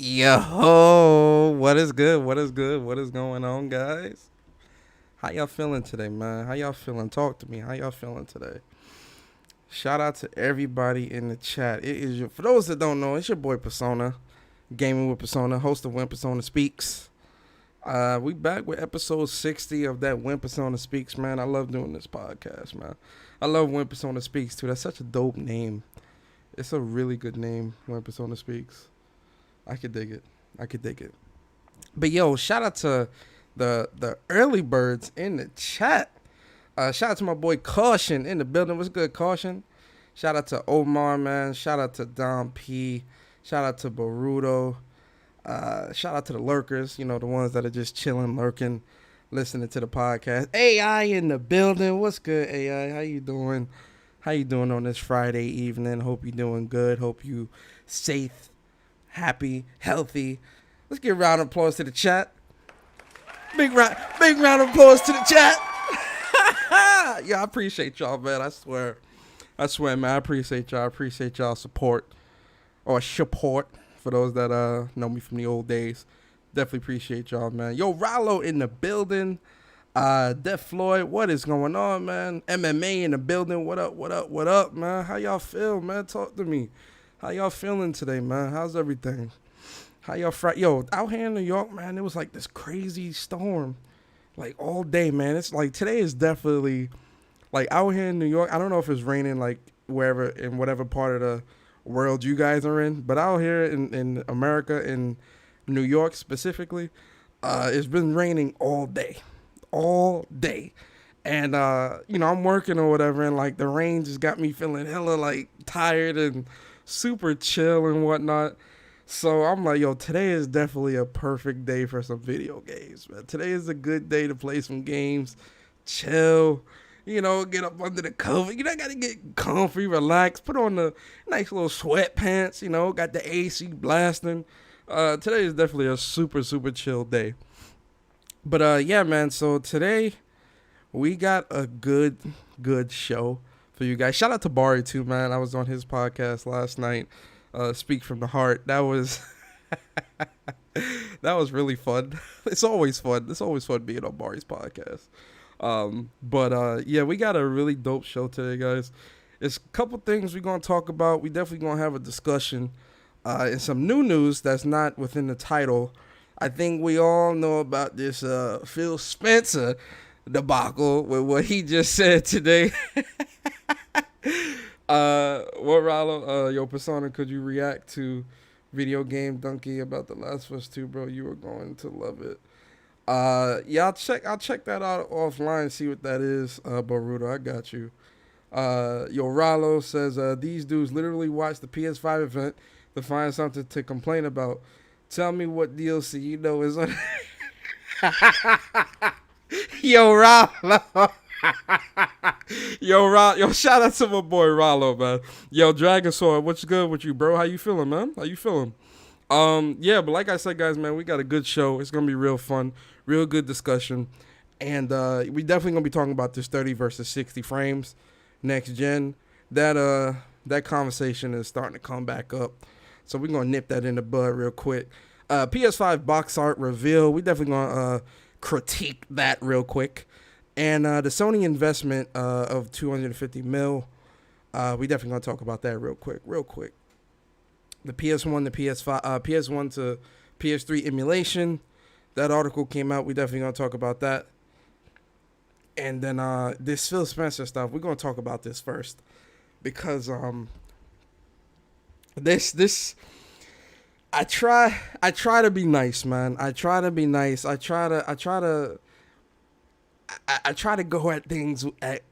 Yo, what is good? What is good? What is going on, guys? How y'all feeling today, man? How y'all feeling? Talk to me. How y'all feeling today? Shout out to everybody in the chat. It is for those that don't know, it's your boy Persona, gaming with Persona, host of When Persona Speaks. We back with episode 60 of that When Persona Speaks, man. I love doing this podcast, man. I love When Persona Speaks too. That's such a dope name. It's a really good name, When Persona Speaks. I could dig it. But yo, shout out to the early birds in the chat. Shout out to my boy Caution in the building. What's good, Caution? Shout out to Omar, man. Shout out to Dom P. Shout out to Baruto. Shout out to the lurkers, you know, the ones that are just chilling, lurking, listening to the podcast. AI in the building. What's good, AI? How you doing? How you doing on this Friday evening? Hope you doing good. Hope you safe, happy, healthy. Let's give a round of applause to the chat. Big round of applause to the chat. Yeah, I appreciate y'all, man. I swear, man. I appreciate y'all. I appreciate y'all support for those that know me from the old days. Definitely appreciate y'all, man. Yo, Rollo in the building. Def Floyd, what is going on, man? MMA in the building. What up, man? How y'all feel, man? Talk to me. How y'all feeling today, man? How's everything? How y'all Yo, out here in New York, man, it was like this crazy storm, like all day, man. It's like today is definitely like out here in New York. I don't know if it's raining like wherever in whatever part of the world you guys are in, but out here in America, in New York specifically, it's been raining all day. And you know, I'm working or whatever, and like the rain just got me feeling hella like tired and super chill and whatnot. So I'm like, yo, today is definitely a perfect day for some video games, man. Today is a good day to play some games, chill, get up under the cover. Gotta get comfy, relax, put on the nice little sweatpants, got the AC blasting. Today is definitely a super, super chill day. But yeah, man, so today we got a good show for you guys. Shout out to Bari too, man. I was on his podcast last night. Speak from the Heart. That was that was really fun. It's always fun. It's always fun being on Bari's podcast. But yeah, we got a really dope show today, guys. It's a couple things we're gonna talk about. We definitely gonna have a discussion. And some new news that's not within the title. I think we all know about this Phil Spencer debacle with what he just said today. What, Rollo? Yo, Persona, could you react to Video Game Donkey about The Last of Us 2, bro? You are going to love it. Yeah, I'll check that out offline, see what that is. Baruto, I got you. Yo, Rollo says, these dudes literally watched the PS5 event to find something to complain about. Tell me what DLC you know is on. Yo, Rollo. Yo, shout out to my boy Rollo, man. Yo, Dragon Sword, what's good with you, bro? How you feeling, man? How you feeling? Yeah, but like I said, guys, man, we got a good show. It's gonna be real fun, real good discussion, and we definitely gonna be talking about this 30 versus 60 frames next gen. That conversation is starting to come back up, so we're gonna nip that in the bud real quick. PS5 box art reveal. We definitely gonna critique that real quick. And the Sony investment of $250 million, we definitely gonna talk about that real quick. The PS1 to PS5, PS1 to PS3 emulation. That article came out. We definitely gonna talk about that. And then this Phil Spencer stuff. We're gonna talk about this first because this. I try to be nice, man. I try to be nice. I try to go at things at,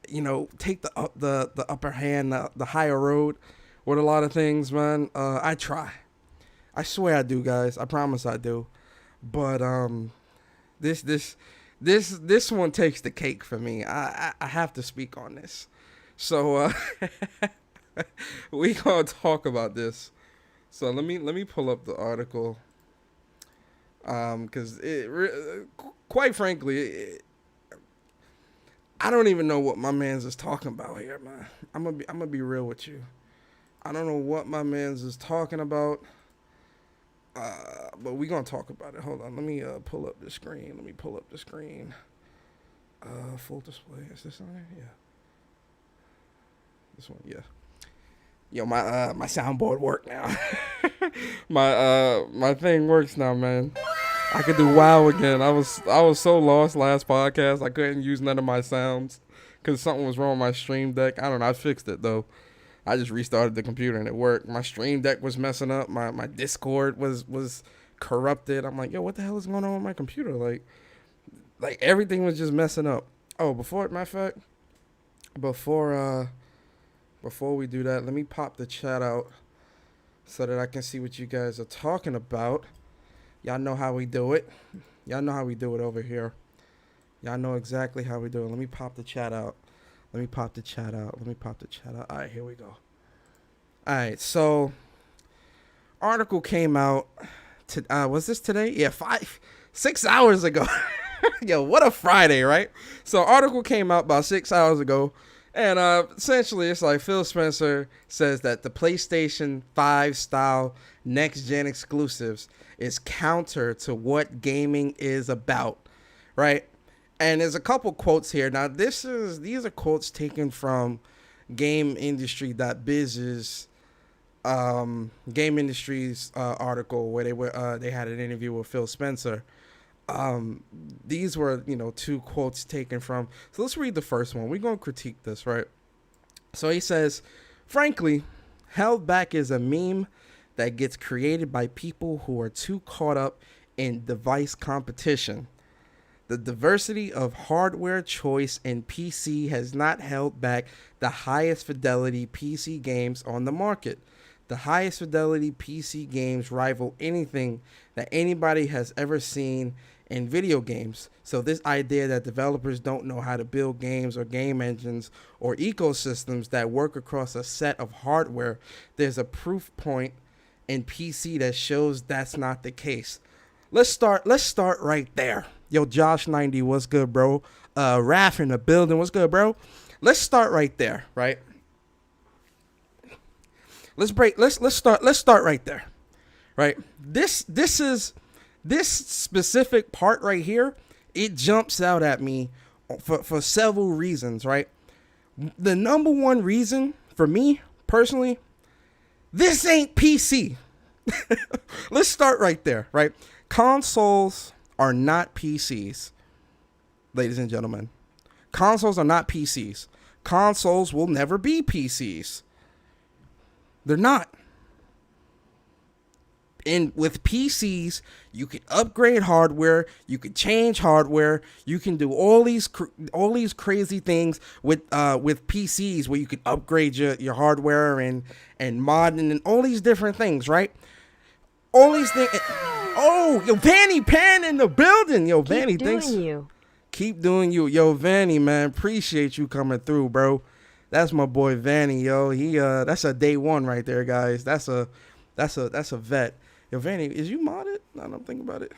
take the upper hand, the higher road with a lot of things, man. I try. I swear I do, guys. I promise I do. But this one takes the cake for me. I have to speak on this. So we gonna talk about this. So let me pull up the article. Because quite frankly, I don't even know what my man's is talking about here, man. I'm gonna be real with you. I don't know what my man's is talking about. But we gonna talk about it. Hold on, let me pull up the screen. Full display. Is this on there? Yeah. This one, yeah. Yo, my soundboard work now. my thing works now, man. I could do WoW again. I was so lost last podcast. I couldn't use none of my sounds because something was wrong with my Stream Deck. I don't know. I fixed it though. I just restarted the computer and it worked. My Stream Deck was messing up. My Discord was corrupted. I'm like, yo, what the hell is going on with my computer? Like everything was just messing up. Oh, before we do that, let me pop the chat out so that I can see what you guys are talking about. Y'all know how we do it. Y'all know how we do it over here. Y'all know exactly how we do it. Let me pop the chat out. All right, here we go. All right, so article came out. Was this today? Yeah, 6 hours ago. Yo, what a Friday, right? So article came out about 6 hours ago. And essentially, it's like Phil Spencer says that the PlayStation 5 style next-gen exclusives is counter to what gaming is about, right? And there's a couple quotes here. Now, these are quotes taken from Game Industry.biz's Game Industry's article where they had an interview with Phil Spencer. These were, two quotes taken from. So let's read the first one. We're going to critique this, right? So he says, frankly, held back is a meme that gets created by people who are too caught up in device competition. The diversity of hardware choice in PC has not held back the highest fidelity PC games on the market. The highest fidelity PC games rival anything that anybody has ever seen in video games. So this idea that developers don't know how to build games or game engines or ecosystems that work across a set of hardware, there's a proof point in PC that shows that's not the case. Let's start right there. Yo, Josh 90, what's good, bro? Raph in the building, what's good, bro? Let's start right there, right? Let's start right there. Right? This specific part right here, it jumps out at me for several reasons, right? The number one reason for me personally, this ain't PC. Let's start right there, right? Consoles are not PCs, ladies and gentlemen. Consoles are not PCs. Consoles will never be PCs. They're not. And with PCs, you can upgrade hardware, you can change hardware, you can do all these crazy things with PCs where you can upgrade your hardware and modding and all these different things, right? All these things. Oh, yo, Vanny Pan in the building. Yo, Vanny, thanks. Keep doing you. Yo, Vanny, man, appreciate you coming through, bro. That's my boy Vanny, yo. He that's a day one right there, guys. That's a vet. Yo, Vanny, is you modded? No, I'm thinking about it.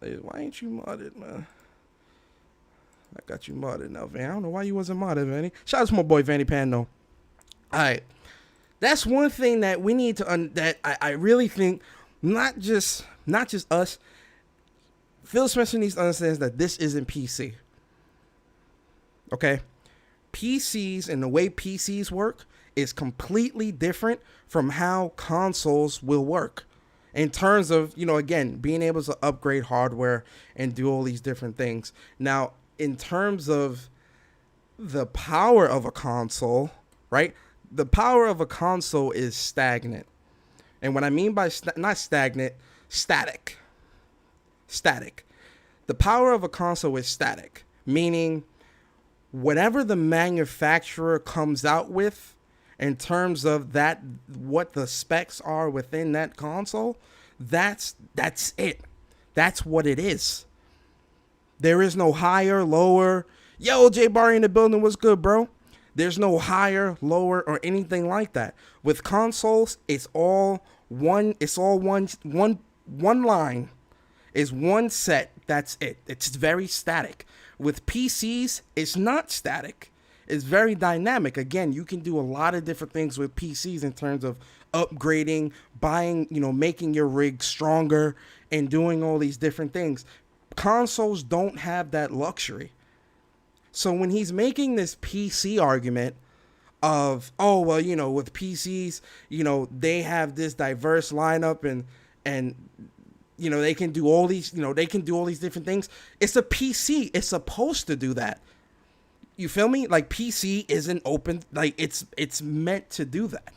Why ain't you modded, man? I got you modded now, Vanny. I don't know why you wasn't modded, Vanny. Shout out to my boy Vanny Pan, though. All right. That's one thing that we need to, that I really think, not just us. Phil Spencer needs to understand that this isn't PC. Okay? PCs and the way PCs work is completely different from how consoles will work in terms of, again, being able to upgrade hardware and do all these different things. Now, in terms of the power of a console, right? The power of a console is stagnant. And what I mean by not stagnant, static. Static. The power of a console is static, meaning whatever the manufacturer comes out with in terms of that, what the specs are within that console, that's it. That's what it is. There is no higher, lower. Yo, J Barry in the building, what's good, bro? There's no higher, lower, or anything like that. With consoles, it's all one line. It's one set. That's it. It's very static. With PCs, it's not static. It's very dynamic. Again, you can do a lot of different things with PCs in terms of upgrading, buying, making your rig stronger and doing all these different things. Consoles don't have that luxury. So when he's making this PC argument of, with PCs, they have this diverse lineup and they can do all these, different things. It's a PC. It's supposed to do that. You feel me? Like, PC isn't open. Like, it's meant to do that.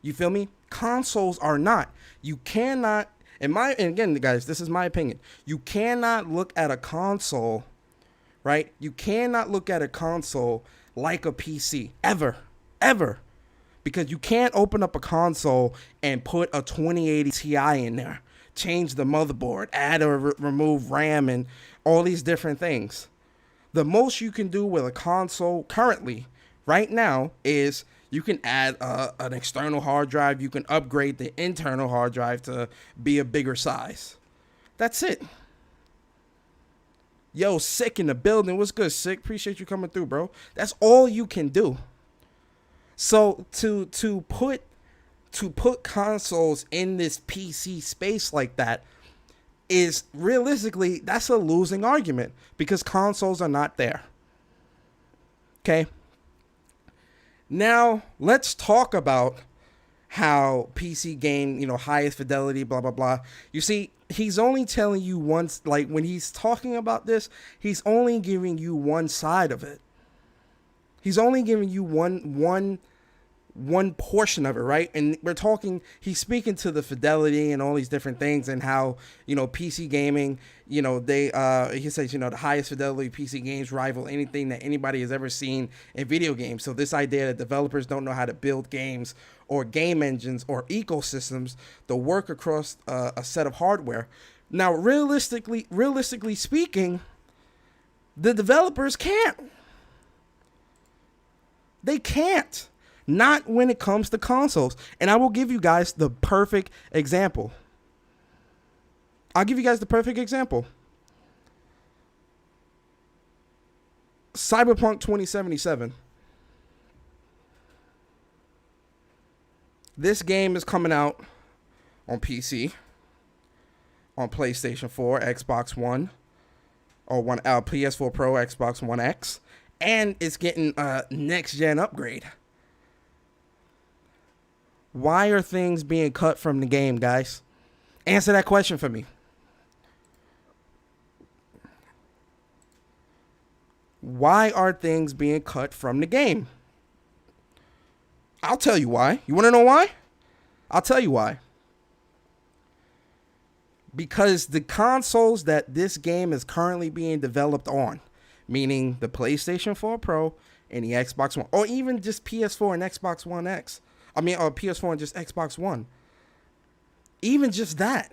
You feel me? Consoles are not. You cannot, and again, guys, this is my opinion. You cannot look at a console, right? You cannot look at a console like a PC. Ever. Because you can't open up a console and put a 2080 Ti in there. Change the motherboard, add or remove RAM, and all these different things. The most you can do with a console currently, right now, is you can add an external hard drive. You can upgrade the internal hard drive to be a bigger size. That's it. Yo, Sick in the building. What's good, Sick? Appreciate you coming through, bro. That's all you can do. So to put consoles in this PC space like that is realistically, that's a losing argument because consoles are not there. Okay. Now let's talk about how PC game, highest fidelity, blah, blah, blah. You see, he's only telling you once, like when he's talking about this, he's only giving you one side of it. He's only giving you one portion of it, right? And he's speaking to the fidelity and all these different things and how, PC gaming, he says, the highest fidelity PC games rival anything that anybody has ever seen in video games. So this idea that developers don't know how to build games or game engines or ecosystems to work across a set of hardware, Now, realistically speaking, the developers can't. They can't. Not when it comes to consoles. And I will give you guys the perfect example. Cyberpunk 2077. This game is coming out on PC, on PlayStation 4, Xbox One, or PS4 Pro, Xbox One X, and it's getting a next-gen upgrade. Why are things being cut from the game, guys? Answer that question for me. Why are things being cut from the game? I'll tell you why. You want to know why? I'll tell you why. Because the consoles that this game is currently being developed on, meaning the PlayStation 4 Pro and the Xbox One, or even just PS4 and Xbox One X. Or PS4 and just Xbox One. Even just that.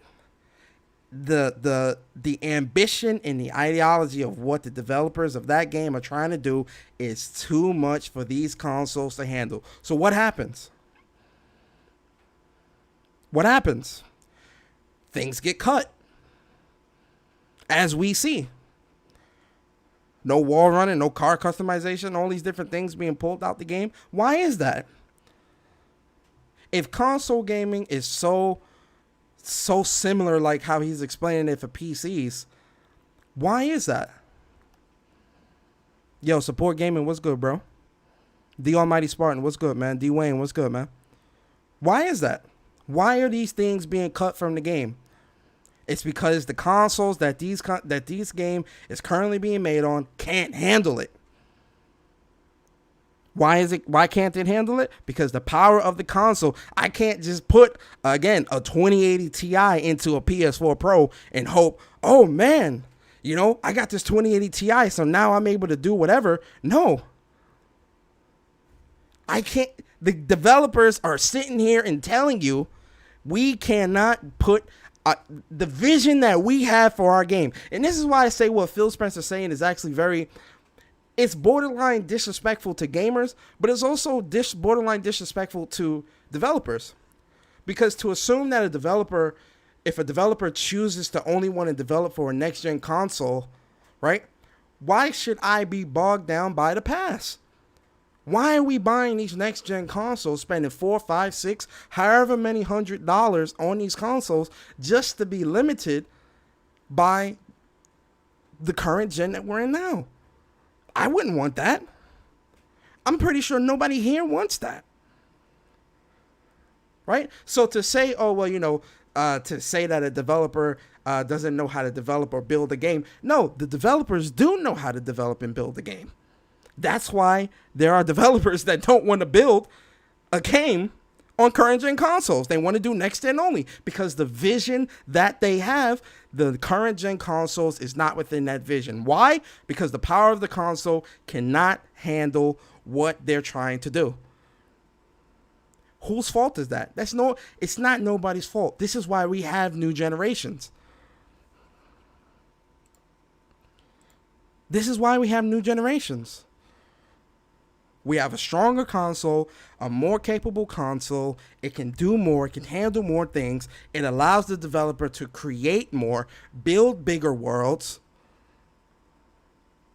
The ambition and the ideology of what the developers of that game are trying to do is too much for these consoles to handle. So what happens? What happens? Things get cut. As we see. No wall running, no car customization, all these different things being pulled out the game. Why is that? If console gaming is so similar, like how he's explaining it for PCs, why is that? Yo, Support Gaming, what's good, bro? The Almighty Spartan, what's good, man? D Wayne, what's good, man? Why is that? Why are these things being cut from the game? It's because the consoles that these game is currently being made on can't handle it. Why can't it handle it? Because the power of the console, I can't just put, again, a 2080 Ti into a PS4 Pro and hope, oh man, I got this 2080 Ti, so now I'm able to do whatever. No. I can't. The developers are sitting here and telling you we cannot put the vision that we have for our game. And this is why I say what Phil Spencer's saying is actually it's borderline disrespectful to gamers, but it's also borderline disrespectful to developers. Because to assume that if a developer chooses to only want to develop for a next-gen console, right? Why should I be bogged down by the past? Why are we buying these next-gen consoles, spending $4, $5, $6, however many $100 on these consoles just to be limited by the current gen that we're in now? I wouldn't want that. I'm pretty sure nobody here wants that. Right? So to say, to say that a developer doesn't know how to develop or build a game. No, the developers do know how to develop and build a game. That's why there are developers that don't want to build a game on current gen consoles. They want to do next gen only because the vision that they have, the current gen consoles is not within that vision. Why? Because the power of the console cannot handle what they're trying to do. Whose fault is that? It's not nobody's fault. This is why we have new generations. This is why we have new generations. We have a stronger console, a more capable console. It can do more. It can handle more things. It allows the developer to create more, build bigger worlds.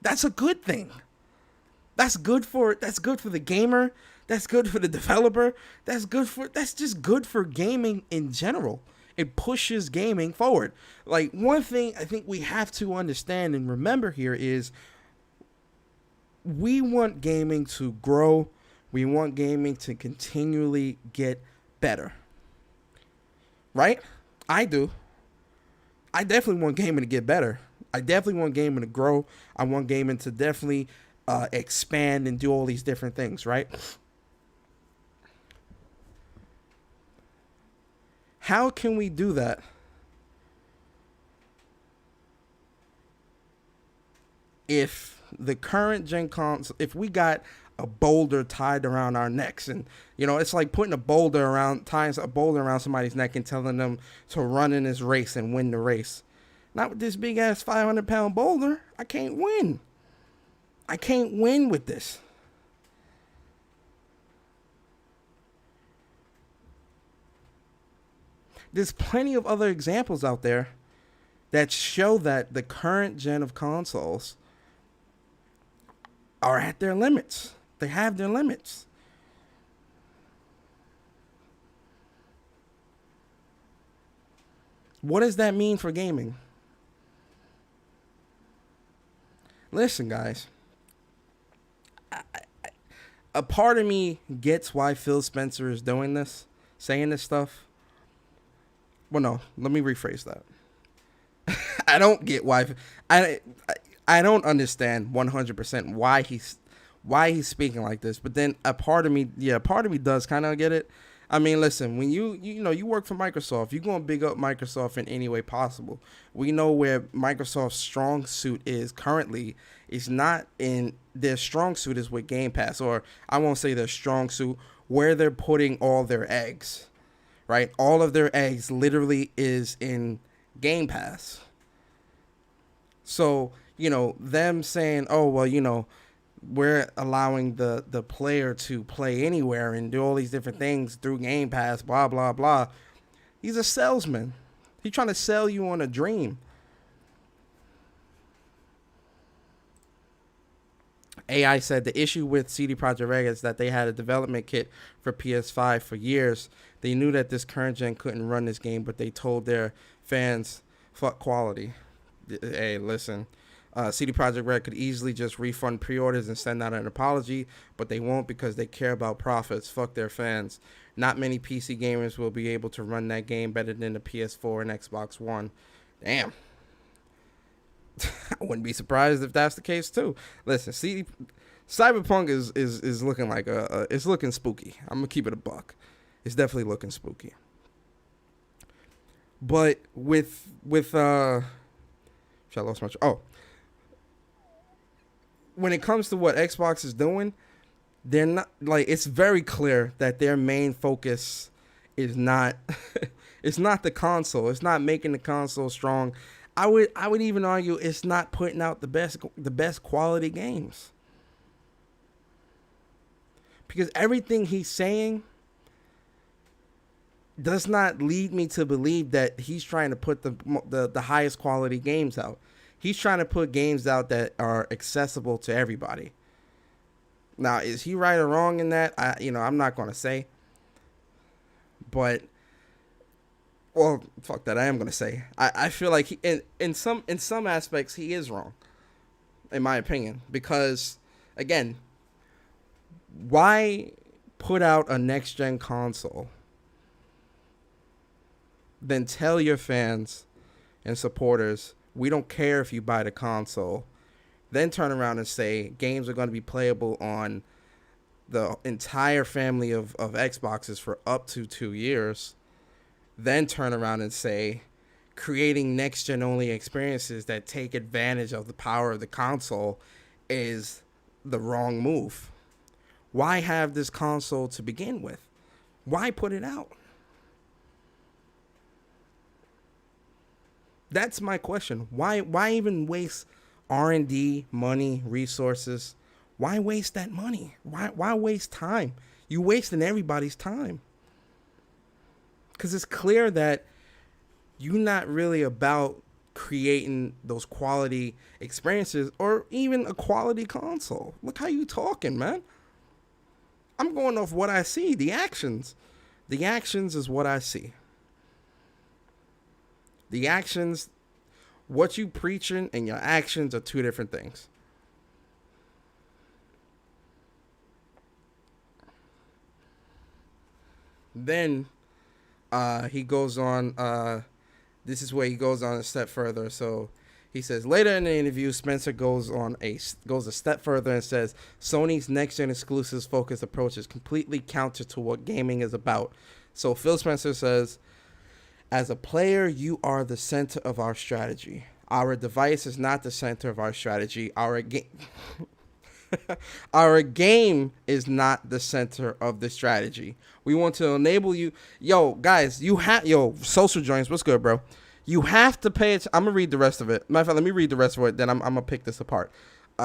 That's a good thing. That's good for the gamer. That's good for the developer. That's just good for gaming in general. It pushes gaming forward. Like, one thing I think we have to understand and remember here is we want gaming to grow. We want gaming to continually get better. Right? I do. I definitely want gaming to get better. I definitely want gaming to grow. I want gaming to definitely expand and do all these different things, right? How can we do that? If the current gen console, if we got a boulder tied around our necks, and it's like putting tying a boulder around somebody's neck and telling them to run in this race and win the race. Not with this big ass 500-pound boulder. I can't win. I can't win with this. There's plenty of other examples out there that show that the current gen of consoles are at their limits. They have their limits. What does that mean for gaming? Listen, guys. A part of me gets why Phil Spencer is doing this, saying this stuff. Well, no, let me rephrase that. I don't get why. I don't understand 100% why he's speaking like this. But then a part of me does kind of get it. I mean, listen, when you work for Microsoft, you're going to big up Microsoft in any way possible. We know where Microsoft's strong suit is currently. It's not in their strong suit is with Game Pass, or I won't say their strong suit, where they're putting all their eggs, right? All of their eggs literally is in Game Pass. So, them saying, oh, well, we're allowing the player to play anywhere and do all these different things through Game Pass, blah, blah, blah. He's a salesman. He's trying to sell you on a dream. AI said the issue with CD Projekt Red is that they had a development kit for PS5 for years. They knew that this current gen couldn't run this game, but they told their fans, fuck quality. Hey, listen. CD Projekt Red could easily just refund pre-orders and send out an apology, but they won't because they care about profits. Fuck their fans. Not many PC gamers will be able to run that game better than the PS4 and Xbox One. Damn. I wouldn't be surprised if that's the case too. Listen, Cyberpunk is looking like it's looking spooky. I'm gonna keep it a buck. It's definitely looking spooky. But with I lost my when it comes to what Xbox is doing, they're not it's very clear that their main focus is not it's not the console. It's not making the console strong. I would even argue it's not putting out the best quality games. Because everything he's saying does not lead me to believe that he's trying to put the highest quality games out. He's trying to put games out that are accessible to everybody. Now, is he right or wrong in that? I'm not going to say. But well, fuck that. I am going to say. I feel like he, in some aspects he is wrong, in my opinion, because again, why put out a next gen console? Then tell your fans and supporters, we don't care if you buy the console. Then turn around and say games are going to be playable on the entire family of Xboxes for up to 2 years. Then turn around and say creating next gen only experiences that take advantage of the power of the console is the wrong move. Why have this console to begin with? Why put it out? That's my question. Why even waste R&D, money, resources? Why waste that money? Why waste time? You're wasting everybody's time. Because it's clear that you're not really about creating those quality experiences or even a quality console. Look how you talking, man. I'm going off what I see, the actions. The actions is what I see. The actions, what you preaching and your actions are two different things. Then he goes on, this is where he goes on a step further. So he says, later in the interview, Spencer goes a step further and says, Sony's next-gen exclusives focused approach is completely counter to what gaming is about. So Phil Spencer says, as a player, you are the center of our strategy. Our device is not the center of our strategy. Our game is not the center of the strategy. We want to enable you. Yo, guys, social joints. What's good, bro? You have to pay it. I'm gonna read the rest of it. Matter of fact, let me read the rest of it. Then I'm gonna pick this apart.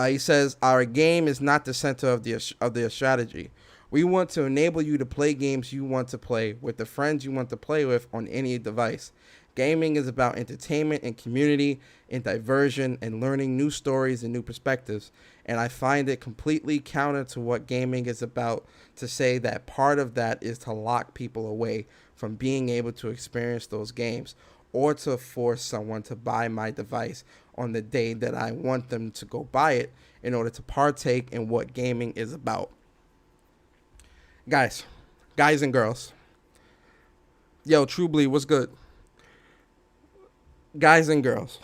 He says, "Our game is not the center of the strategy. We want to enable you to play games you want to play with the friends you want to play with on any device. Gaming is about entertainment and community and diversion and learning new stories and new perspectives. And I find it completely counter to what gaming is about to say that part of that is to lock people away from being able to experience those games, or to force someone to buy my device on the day that I want them to go buy it in order to partake in what gaming is about." Guys and girls. Yo, True Bleed, what's good? Guys and girls,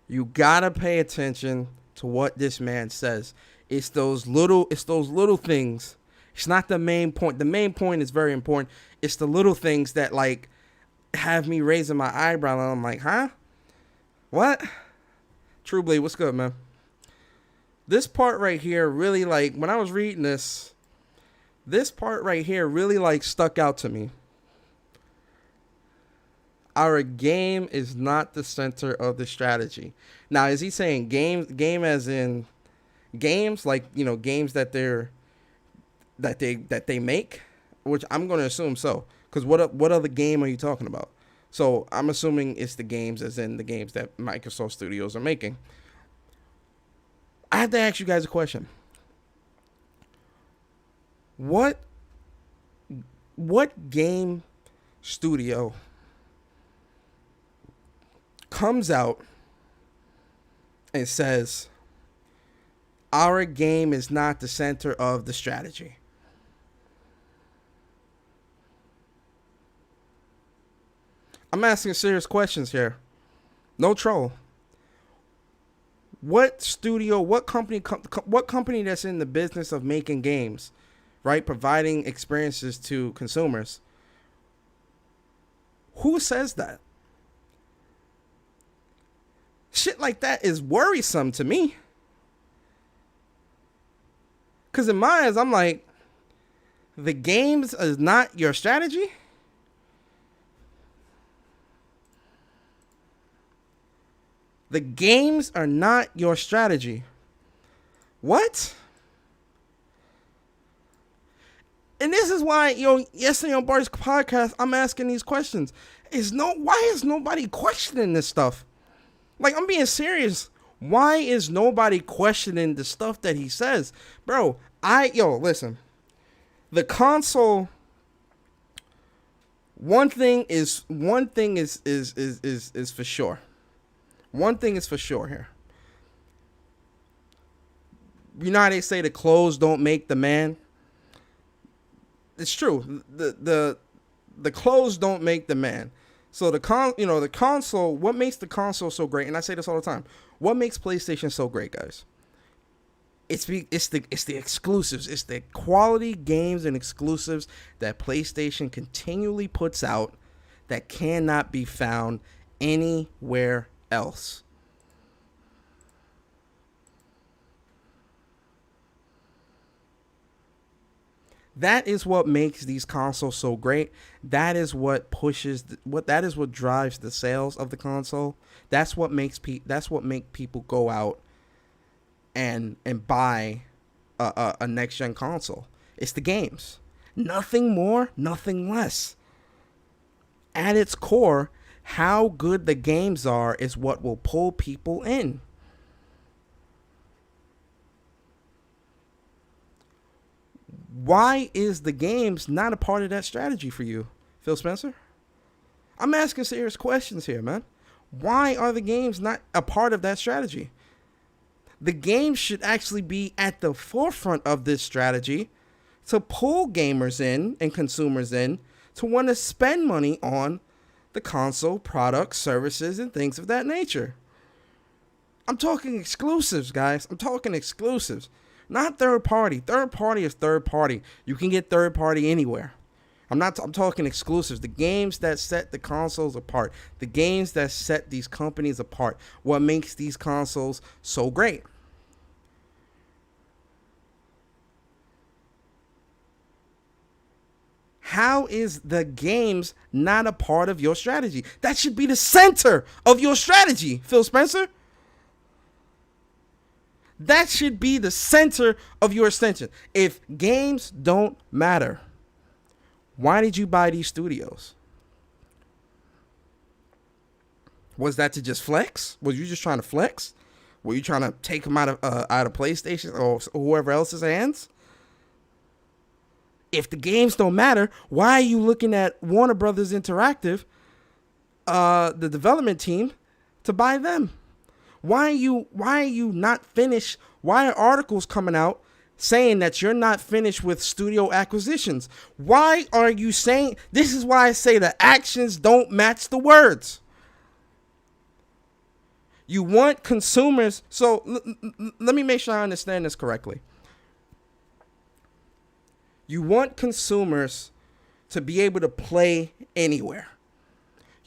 you gotta pay attention to what this man says. It's those little things. It's not the main point. The main point is very important. It's the little things that like have me raising my eyebrow, and I'm like, huh? What? True Bleed, what's good, man? This part right here really, like, when I was reading this part right here really like stuck out to me. Our game is not the center of the strategy. Now, is he saying game as in games, like, you know, games that they make? Which I'm going to assume so. Because what other game are you talking about? So I'm assuming it's the games as in the games that Microsoft Studios are making. I have to ask you guys a question. What game studio comes out and says, our game is not the center of the strategy? I'm asking serious questions here. No troll. What studio, what company that's in the business of making games, right, providing experiences to consumers, who says that? Shit like that is worrisome to me. Because in my eyes, I'm like, the games is not your strategy? The games are not your strategy. What? And this is why, yesterday on Bart's podcast, I'm asking these questions. Why is nobody questioning this stuff? Like, I'm being serious. Why is nobody questioning the stuff that he says? Bro, listen. The console, one thing is for sure. One thing is for sure here. You know how they say the clothes don't make the man? It's true. The clothes don't make the man. So the console, what makes the console so great, and I say this all the time, what makes PlayStation so great, guys? It's the exclusives. It's the quality games and exclusives that PlayStation continually puts out that cannot be found anywhere else. That is what makes these consoles so great. That is what that is what drives the sales of the console. That's what makes people go out and buy a next gen console. It's the games. Nothing more, nothing less. At its core, how good the games are is what will pull people in. Why is the games not a part of that strategy for you, Phil Spencer? I'm asking serious questions here, man. Why are the games not a part of that strategy? The games should actually be at the forefront of this strategy to pull gamers in and consumers in to want to spend money on the console, products, services, and things of that nature. I'm talking exclusives, guys. I'm talking exclusives. Not third party. Third party is third party. You can get third party anywhere. I'm talking exclusives. The games that set the consoles apart. The games that set these companies apart. What makes these consoles so great. How is the games not a part of your strategy? That should be the center of your strategy, Phil Spencer. That should be the center of your extension. If games don't matter, why did you buy these studios? Was that to just flex? Was you just trying to flex? Were you trying to take them out of PlayStation or whoever else's hands? If the games don't matter, why are you looking at Warner Brothers Interactive, the development team, to buy them? Why are you not finished? Why are articles coming out saying that you're not finished with studio acquisitions? Why are you saying this? Is why I say the actions don't match the words. You want consumers. So let me make sure I understand this correctly. You want consumers to be able to play anywhere.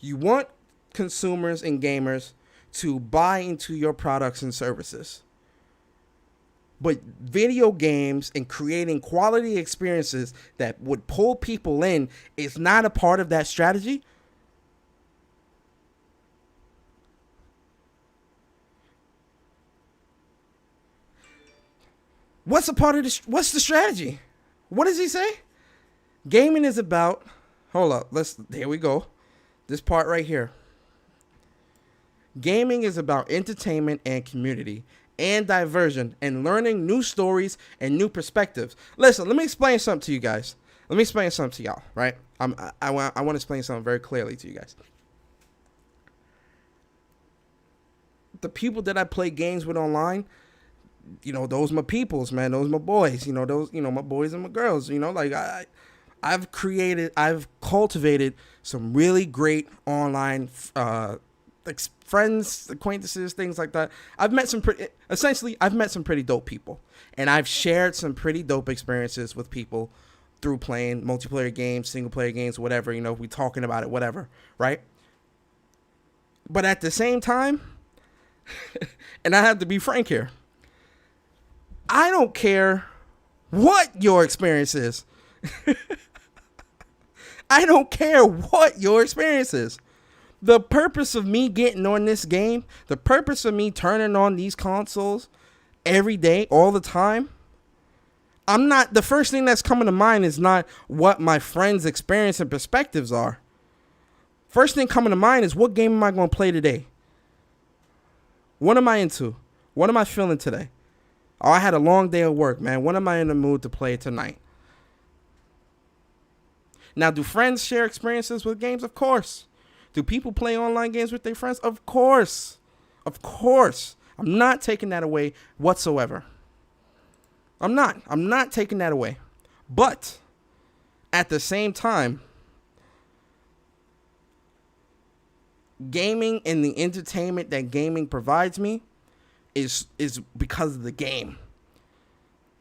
You want consumers and gamers to buy into your products and services. But video games and creating quality experiences that would pull people in is not a part of that strategy. What's a part of this? What's the strategy? What does he say? Gaming is about, hold up, here we go. This part right here. Gaming is about entertainment and community and diversion and learning new stories and new perspectives. Listen, let me explain something to you guys. Let me explain something to y'all, right? I want to explain something very clearly to you guys. The people that I play games with online, you know, those my peoples, man. Those my boys. You know, those, you know, my boys and my girls. You know, like I've cultivated some really great online friends, acquaintances, things like that. I've met some pretty dope people, and I've shared some pretty dope experiences with people through playing multiplayer games, single player games, whatever. You know, we talking about it, whatever, right? But at the same time, and I have to be frank here, I don't care what your experience is. I don't care what your experience is. The purpose of me getting on this game, the purpose of me turning on these consoles every day, all the time, the first thing that's coming to mind is not what my friends' experience and perspectives are. First thing coming to mind is, what game am I going to play today? What am I into? What am I feeling today? Oh, I had a long day of work, man. What am I in the mood to play tonight? Now, do friends share experiences with games? Of course. Do people play online games with their friends? Of course. Of course. I'm not taking that away whatsoever. I'm not taking that away. But at the same time, gaming and the entertainment that gaming provides me is because of the game.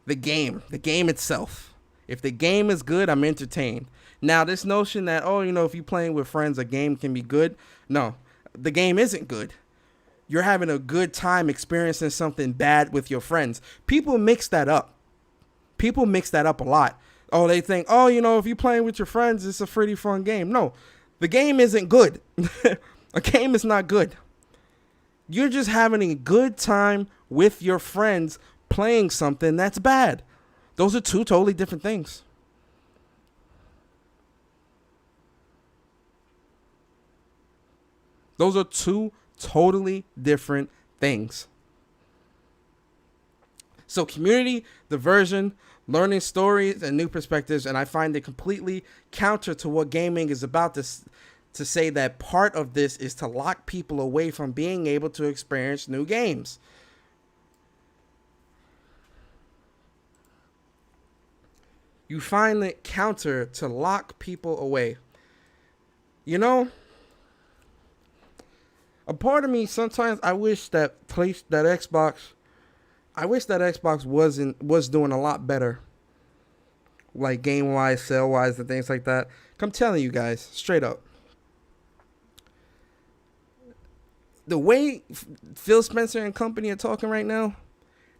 The game itself. If the game is good, I'm entertained. Now, this notion that, oh, you know, if you're playing with friends, a game can be good. No, the game isn't good. You're having a good time experiencing something bad with your friends. People mix that up. People mix that up a lot. Oh, they think, oh, you know, if you're playing with your friends, it's a pretty fun game. No, the game isn't good. A game is not good. You're just having a good time with your friends playing something that's bad. Those are two totally different things. Those are two totally different things. So community, diversion, learning stories and new perspectives, and I find it completely counter to what gaming is about, to say that part of this is to lock people away from being able to experience new games. You find it counter to lock people away. You know, a part of me sometimes I wish that Xbox was doing a lot better, like game wise, sale wise, and things like that. I'm telling you guys straight up, the way Phil Spencer and company are talking right now,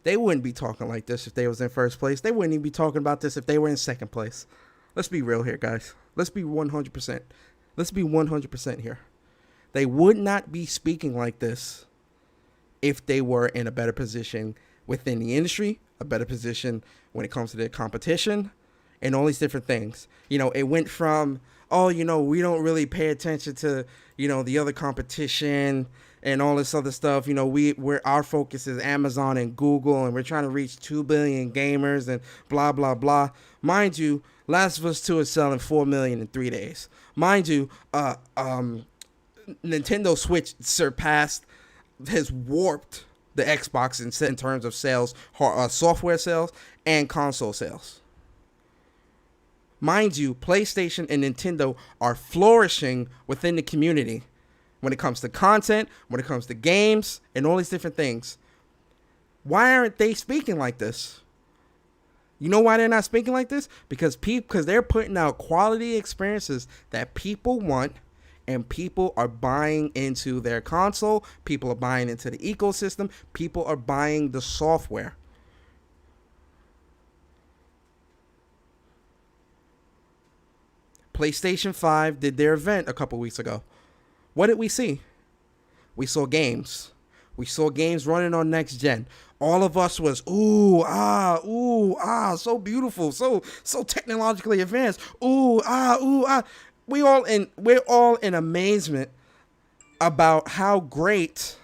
they wouldn't be talking like this if they was in first place. They wouldn't even be talking about this if they were in second place. Let's be real here, guys. Let's be 100%. Let's be 100% here. They would not be speaking like this if they were in a better position within the industry, a better position when it comes to their competition, and all these different things. It went from, oh, we don't really pay attention to, the other competition and all this other stuff. Our focus is Amazon and Google, and we're trying to reach 2 billion gamers and blah, blah, blah. Mind you, Last of Us 2 is selling 4 million in 3 days. Mind you, Nintendo Switch has warped the Xbox in terms of sales, software sales, and console sales. Mind you, PlayStation and Nintendo are flourishing within the community when it comes to content, when it comes to games, and all these different things. Why aren't they speaking like this? You know why they're not speaking like this? Because they're putting out quality experiences that people want, and people are buying into their console. People are buying into the ecosystem. People are buying the software. PlayStation 5 did their event a couple weeks ago. What did we see? We saw games. We saw games running on next gen. All of us was ooh ah, so beautiful, so technologically advanced. Ooh ah. We're all in amazement about how great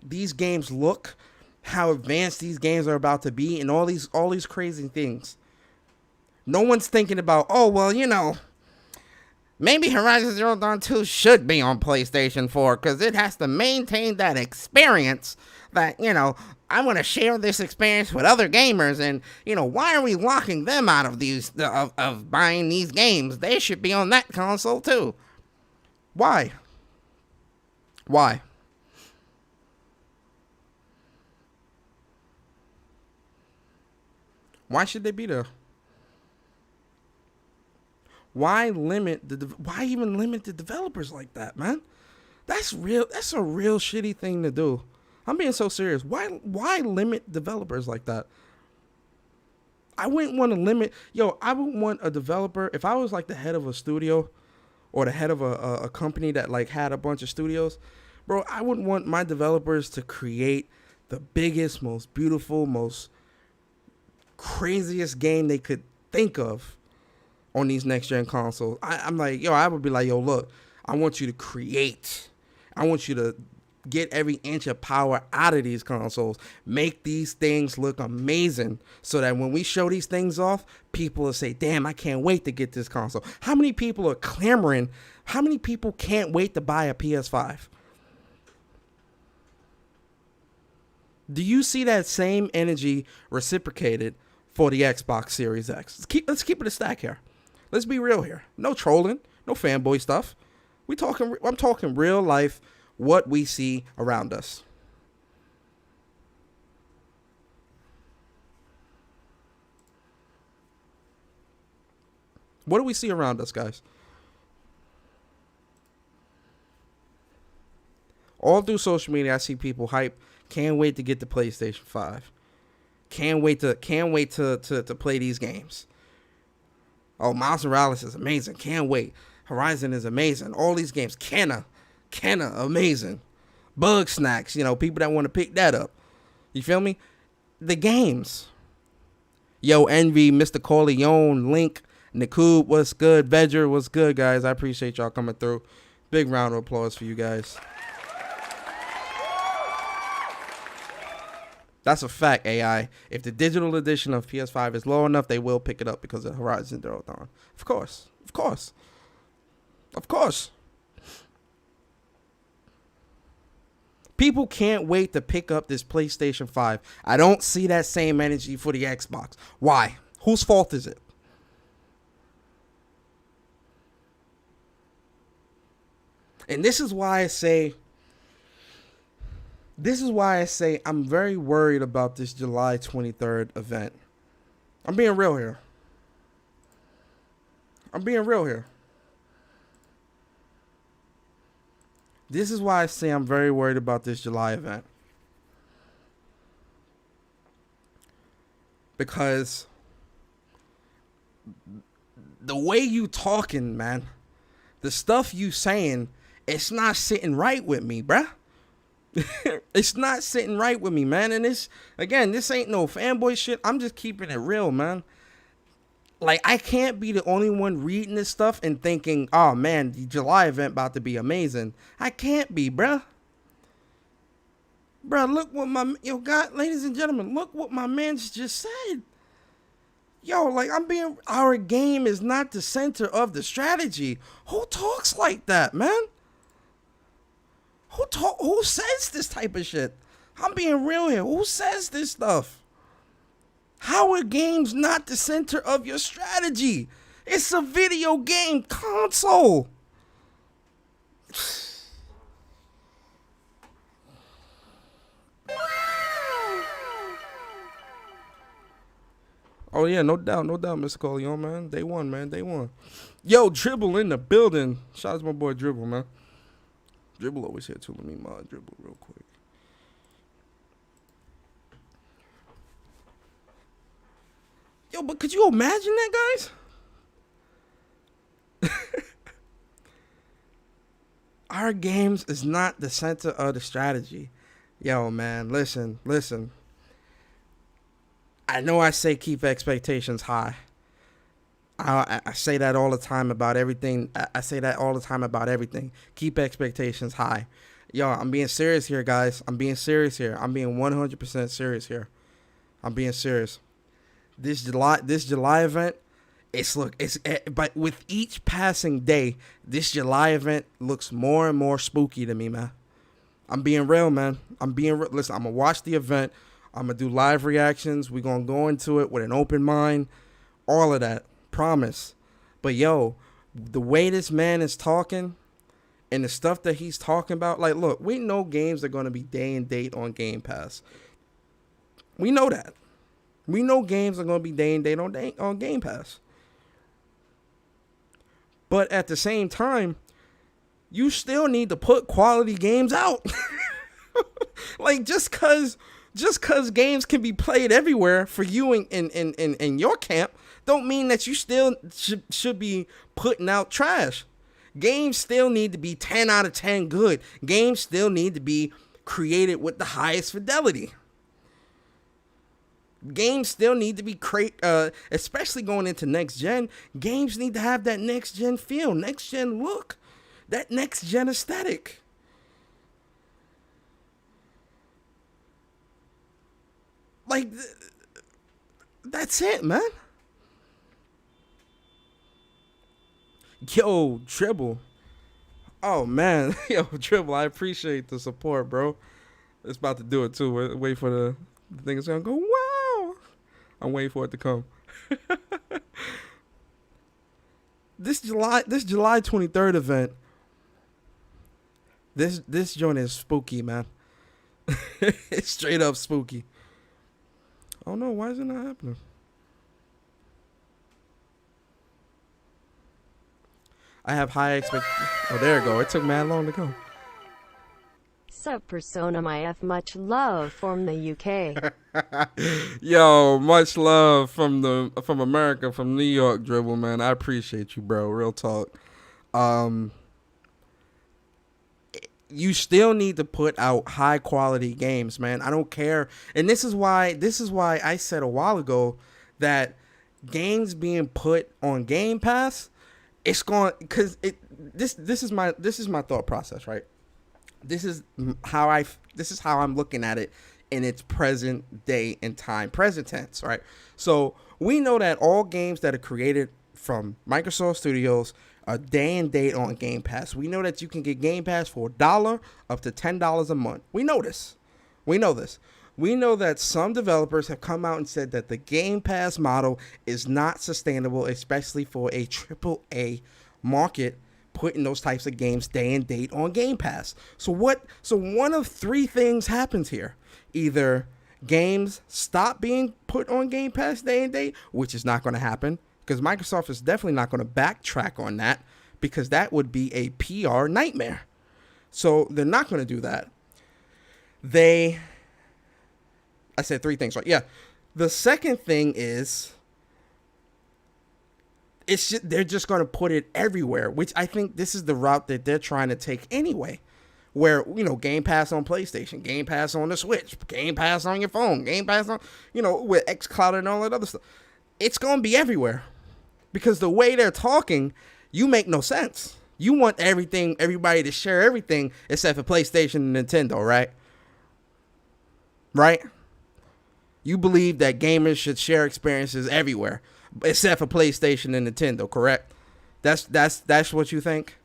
these games look, how advanced these games are about to be, and all these crazy things. No one's thinking about, oh well, maybe Horizon Zero Dawn 2 should be on PlayStation 4 because it has to maintain that experience that, I want to share this experience with other gamers, and, why are we locking them out of these, of buying these games? They should be on that console too. Why? Why should they be there? Why even limit the developers like that, man? That's a real shitty thing to do. I'm being so serious. Why limit developers like that? I wouldn't want to limit. I would want a developer, if I was like the head of a studio or the head of a company that like had a bunch of studios, bro, I wouldn't want my developers to create the biggest, most beautiful, most craziest game they could think of on these next gen consoles. I'm like, I would be like, look, I want you to create. I want you to get every inch of power out of these consoles. Make these things look amazing so that when we show these things off, people will say, damn, I can't wait to get this console. How many people are clamoring? How many people can't wait to buy a PS5? Do you see that same energy reciprocated for the Xbox Series X? Let's keep it a stack here. Let's be real here. No trolling, no fanboy stuff. I'm talking real life, what we see around us. What do we see around us, guys? All through social media, I see people hype. Can't wait to get the PlayStation 5. Can't wait to play these games. Oh, Miles Morales is amazing. Can't wait. Horizon is amazing. All these games. Kenna, amazing. Bug Snacks, people that want to pick that up. You feel me? The games. Yo, Envy, Mr. Corleone, Link, Nakub, what's good? Vedger, what's good, guys? I appreciate y'all coming through. Big round of applause for you guys. That's a fact, AI. If the digital edition of PS5 is low enough, they will pick it up because of Horizon Zero Dawn. Of course. People can't wait to pick up this PlayStation 5. I don't see that same energy for the Xbox. Why? Whose fault is it? And this is why I say I'm very worried about this July 23rd event. I'm being real here. This is why I say I'm very worried about this July event. Because the way you talking, man, the stuff you saying, it's not sitting right with me, bruh. It's not sitting right with me, man. And this ain't no fanboy shit. I'm just keeping it real, man. Like, I can't be the only one reading this stuff and thinking, oh man, the July event about to be amazing. I can't be, bruh. Bruh, look what ladies and gentlemen, look what my man just said. Yo, like, our game is not the center of the strategy. Who talks like that, man? Who says this type of shit? I'm being real here. Who says this stuff? How are games not the center of your strategy? It's a video game console. Oh yeah, no doubt, Mr. Corleone, man. Day one, man. Yo, Dribble in the building. Shout out to my boy Dribble, man. Dribble always here too. Let me mod Dribble real quick. Yo, but could you imagine that, guys? Our games is not the center of the strategy. Yo, man, listen. I know I say keep expectations high. I say that all the time about everything. I say that all the time about everything. Keep expectations high. Yo, I'm being serious here, guys. I'm being 100% serious here. I'm being serious. This July event, but with each passing day, this July event looks more and more spooky to me, man. I'm being real, man. Listen, I'm gonna watch the event. I'm gonna do live reactions. We're gonna go into it with an open mind. All of that. Promise. But yo, the way this man is talking and the stuff that he's talking about, like, look, we know games are going to be day and date on Game Pass. We know that. We know games are going to be day and date on Game Pass. But at the same time, you still need to put quality games out. Like, just cause games can be played everywhere for you in your camp, don't mean that you still should be putting out trash. Games still need to be 10 out of 10 good. Games still need to be created with the highest fidelity. Games still need to be especially going into next gen. Games need to have that next gen feel, next gen look, that next gen aesthetic. Like, that's it, man. Yo, Dribble. Oh, man. Yo, Dribble, I appreciate the support, bro. It's about to do it, too. Wait for the thing is going to go, wow. I'm waiting for it to come. This July 23rd event, this joint is spooky, man. It's straight up spooky. Oh, no. Why is it not happening? I have high expectations. Oh, there you go. It took mad long to come. Sup, Persona my F, much love from the UK. Yo, much love from America, from New York, Dribble, man. I appreciate you, bro. Real talk. You still need to put out high quality games, man. I don't care. And this is why I said a while ago that games being put on Game Pass, it's going, because this is my thought process, right? This is how I'm looking at it in its present day and time, present tense, right? So we know that all games that are created from Microsoft Studios are day and date on Game Pass. We know that you can get Game Pass for $1 up to $10 a month. We know this. We know that some developers have come out and said that the Game Pass model is not sustainable, especially for a AAA market, putting those types of games day and date on Game Pass. So one of three things happens here. Either games stop being put on Game Pass day and date, which is not going to happen, because Microsoft is definitely not going to backtrack on that, because that would be a PR nightmare. So they're not going to do that. I said three things, right? Yeah. The second thing is it's just, they're just going to put it everywhere, which I think this is the route that they're trying to take anyway. Where, you know, Game Pass on PlayStation, Game Pass on the Switch, Game Pass on your phone, Game Pass on, you know, with xCloud and all that other stuff. It's going to be everywhere. Because the way they're talking, you make no sense. You want everybody to share everything except for PlayStation and Nintendo, right? Right? You believe that gamers should share experiences everywhere, except for PlayStation and Nintendo, correct? That's what you think?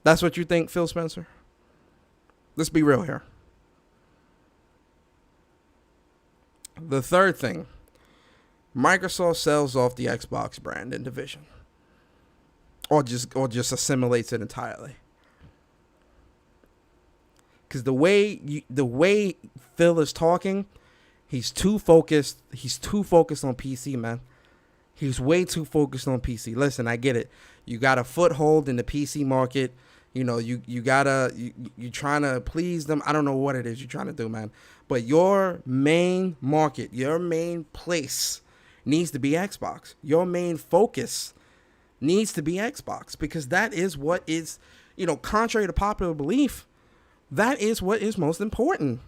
That's what you think, Phil Spencer? Let's be real here. The third thing, Microsoft sells off the Xbox brand and division. Or just assimilates it entirely. Because the way Phil is talking, he's too focused. He's too focused on PC, man. He's way too focused on PC. Listen, I get it. You got a foothold in the PC market. You know, you trying to please them. I don't know what it is you're trying to do, man. But your main market, your main place needs to be Xbox. Your main focus needs to be Xbox, because that is what is, you know, contrary to popular belief, that is what is most important.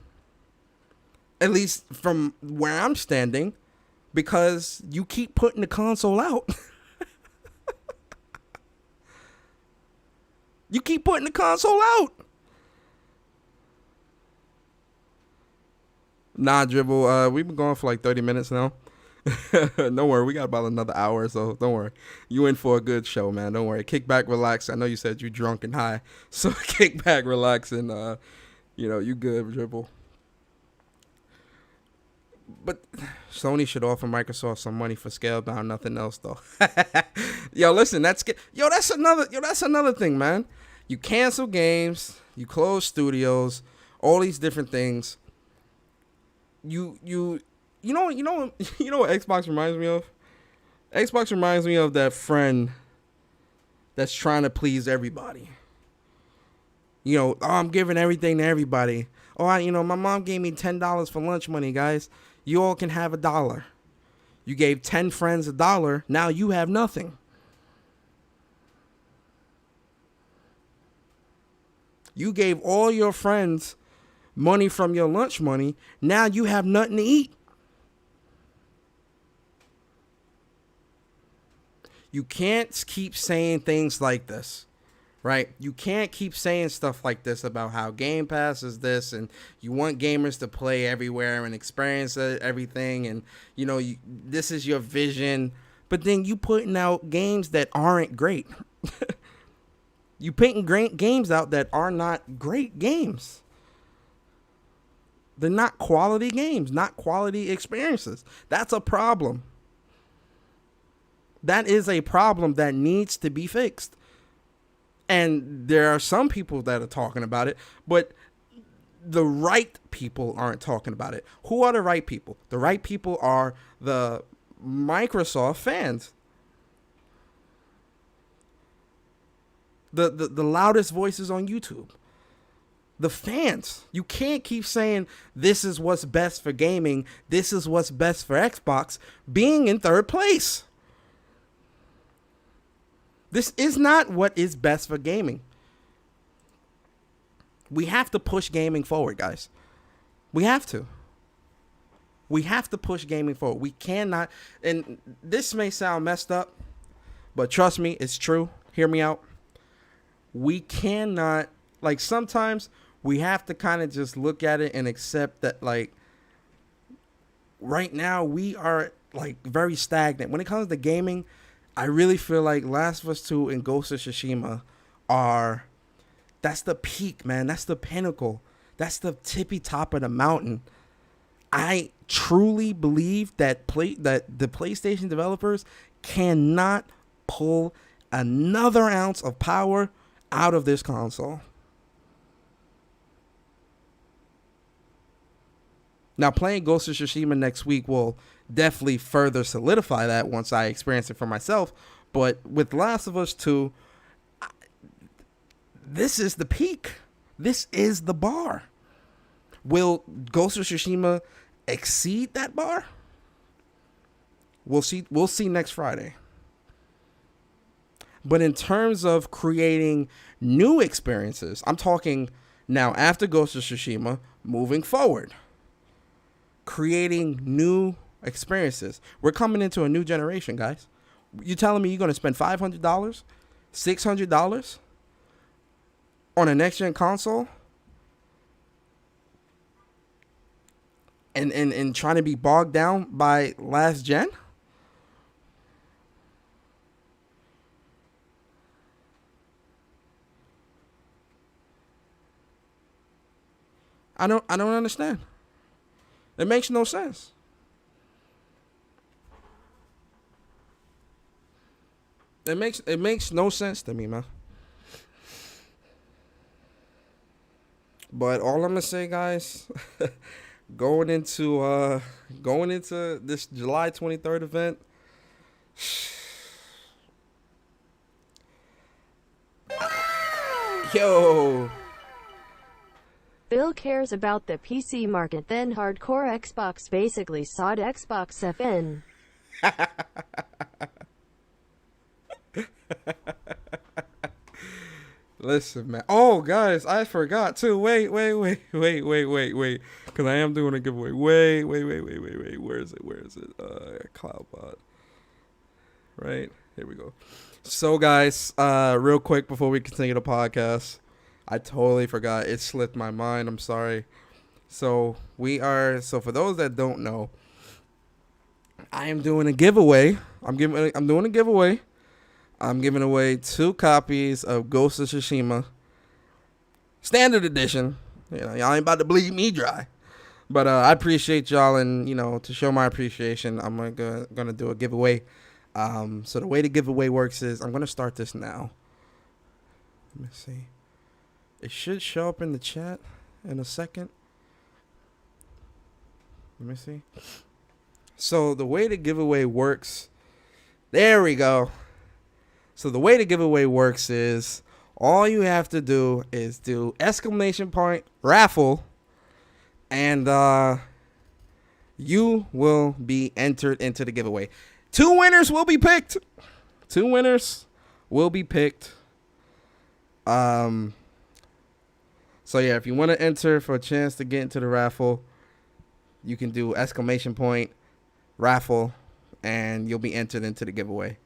At least from where I'm standing, because you keep putting the console out. You keep putting the console out. Nah, Dribble, we've been going for like 30 minutes now. Don't worry, we got about another hour, so don't worry. You in for a good show, man. Don't worry. Kick back, relax. I know you said you drunk and high, so kick back, relax, and you know, you good, Dribble. But Sony should offer Microsoft some money for scale down, nothing else though. Yo, listen, that's another thing, man. You cancel games, you close studios, all these different things. You know what Xbox reminds me of? Xbox reminds me of that friend that's trying to please everybody. You know, oh, I'm giving everything to everybody. Oh, my mom gave me $10 for lunch money, guys. You all can have $1. You gave 10 friends $1. Now you have nothing. You gave all your friends money from your lunch money. Now you have nothing to eat. You can't keep saying things like this, right? You can't keep saying stuff like this about how Game Pass is this, and you want gamers to play everywhere and experience everything, and this is your vision. But then you putting out games that aren't great. You putting great games out that are not great games. They're not quality games, not quality experiences. That's a problem. That is a problem that needs to be fixed. And there are some people that are talking about it, but the right people aren't talking about it. Who are the right people? The right people are the Microsoft fans. The loudest voices on YouTube. The fans. You can't keep saying this is what's best for gaming, this is what's best for Xbox, being in third place. This is not what is best for gaming. We have to push gaming forward, guys. We have to. We have to push gaming forward. We cannot, and this may sound messed up, but trust me, it's true. Hear me out. We cannot, sometimes we have to kind of just look at it and accept that, right now we are, very stagnant. When it comes to gaming, I really feel like Last of Us 2 and Ghost of Tsushima that's the peak, man. That's the pinnacle. That's the tippy top of the mountain. I truly believe that the PlayStation developers cannot pull another ounce of power out of this console. Now, playing Ghost of Tsushima next week will definitely further solidify that once I experience it for myself. But with Last of Us 2, this is the peak. This is the bar. Will Ghost of Tsushima exceed that bar? We'll see next Friday. But in terms of creating new experiences, I'm talking now after Ghost of Tsushima, moving forward, creating new experiences. We're coming into a new generation, guys. You telling me you're going to spend $500, $600 on a next gen console and trying to be bogged down by last gen? I don't understand. It makes no sense. It makes no sense to me, man. But all I'm gonna say, guys, going into this July 23rd event, yo, Bill cares about the PC market, then hardcore Xbox basically sawed Xbox FN. listen, man. Oh, guys, I forgot too. Wait. Because I am doing a giveaway. Wait. Where is it? Cloudbot. Right? Here we go. So, guys, real quick before we continue the podcast, I totally forgot. It slipped my mind. I'm sorry. So for those that don't know, I am doing a giveaway. I'm doing a giveaway. I'm giving away 2 copies of Ghost of Tsushima Standard Edition. You know, y'all ain't about to bleed me dry. But I appreciate y'all, and to show my appreciation, I'm gonna do a giveaway. So the way the giveaway works is I'm gonna start this now. Let me see. It should show up in the chat in a second. Let me see. So the way the giveaway works, there we go. So the way the giveaway works is all you have to do is do ! raffle, and you will be entered into the giveaway. 2 winners will be picked. 2 winners will be picked. So yeah, if you want to enter for a chance to get into the raffle, you can do ! raffle, and you'll be entered into the giveaway.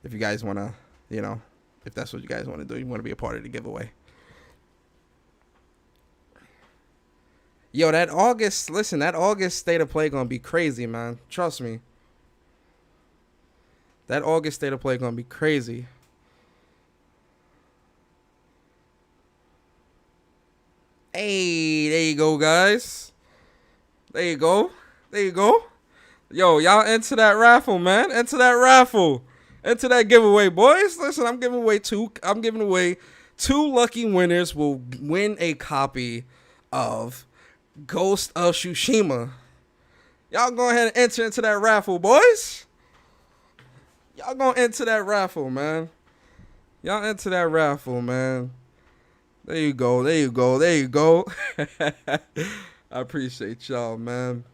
If you guys want to, if that's what you guys want to do, you want to be a part of the giveaway. Yo, that August State of Play gonna be crazy, man. Trust me. That August State of Play gonna be crazy. Hey, there you go, guys. There you go. Yo, y'all enter that raffle, man. Enter that raffle. Enter that giveaway, boys. Listen, I'm giving away 2 lucky winners will win a copy of Ghost of Tsushima. Y'all go ahead and enter into that raffle, boys. Y'all gonna enter that raffle, man. Y'all enter that raffle, man. There you go. I appreciate y'all, man.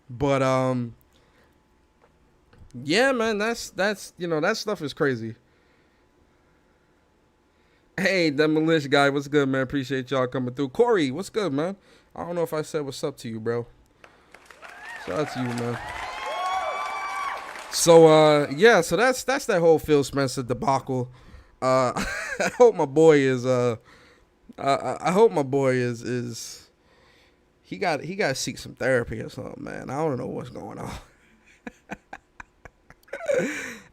But yeah, man, that's that stuff is crazy. Hey, Demolish guy, what's good, man? Appreciate y'all coming through. Corey, what's good, man? I don't know if I said what's up to you, bro. Shout out to you, man. So yeah, so that's that whole Phil Spencer debacle. I hope my boy is I hope my boy is he got to seek some therapy or something, man. I don't know what's going on.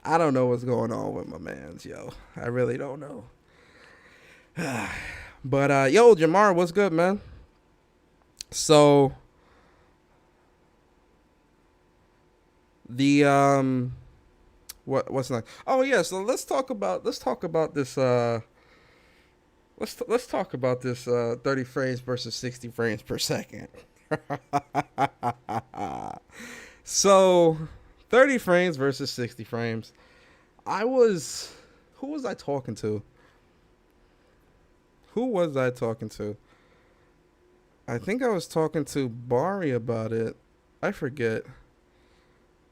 I don't know what's going on with my mans, yo. I really don't know. But yo, Jamar, what's good, man? So the what's next? Oh yeah, so let's talk about this let's talk about this 30 frames versus 60 frames per second. So 30 frames versus 60 frames. Who was I talking to? I think I was talking to Bari about it. I forget.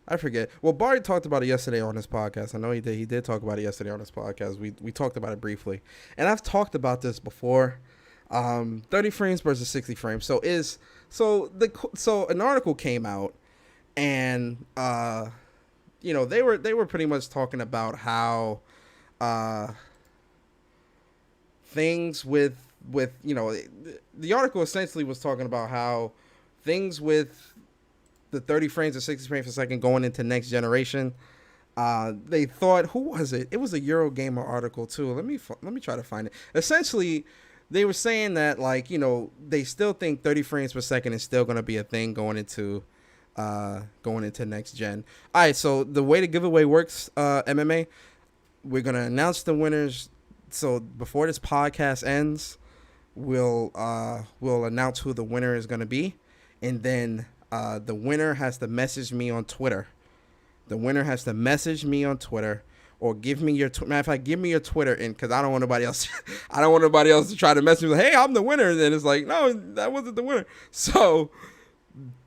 I forget. Well, Barry talked about it yesterday on his podcast. I know he did. He did talk about it yesterday on his podcast. We talked about it briefly, and I've talked about this before. 30 frames versus 60 frames. So an article came out, and they were pretty much talking about how things with the article essentially was talking about how things with the 30 frames or 60 frames per second going into next generation. They thought, who was it? It was a Eurogamer article too. Let me try to find it. Essentially, they were saying that they still think 30 frames per second is still going to be a thing going into next gen. All right, so the way the giveaway works, MMA, we're going to announce the winners. So before this podcast ends, we'll announce who the winner is going to be, and then the winner has to message me on Twitter. Or give me your matter of fact, give me your Twitter, and because I don't want nobody else. I don't want nobody else to try to message me. Like, hey, I'm the winner, and then it's like, no, that wasn't the winner. So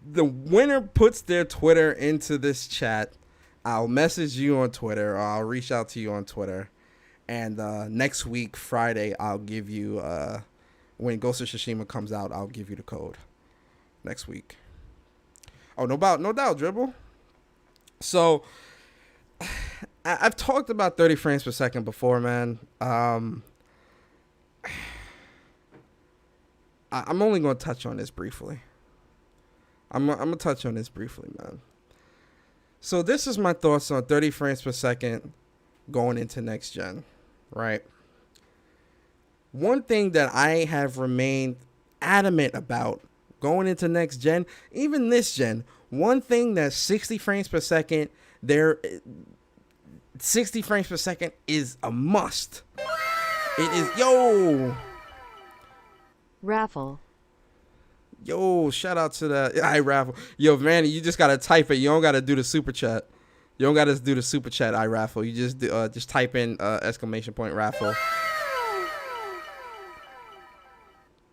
the winner puts their Twitter into this chat. I'll message you on Twitter, or I'll reach out to you on Twitter, and next week Friday I'll give you when Ghost of Tsushima comes out, I'll give you the code next week. Oh, no doubt, Dribble. So I've talked about 30 frames per second before, man. I'm only going to touch on this briefly. I'm going to touch on this briefly, man. So this is my thoughts on 30 frames per second going into next gen, right? One thing that I have remained adamant about going into next gen, even this gen, one thing that 60 frames per second, 60 frames per second is a must. It is, Raffle. Shout out to the Raffle. Yo, Vanny, you just gotta type it. You don't gotta do the super chat. You don't gotta do the super chat Raffle. You just type in exclamation point raffle.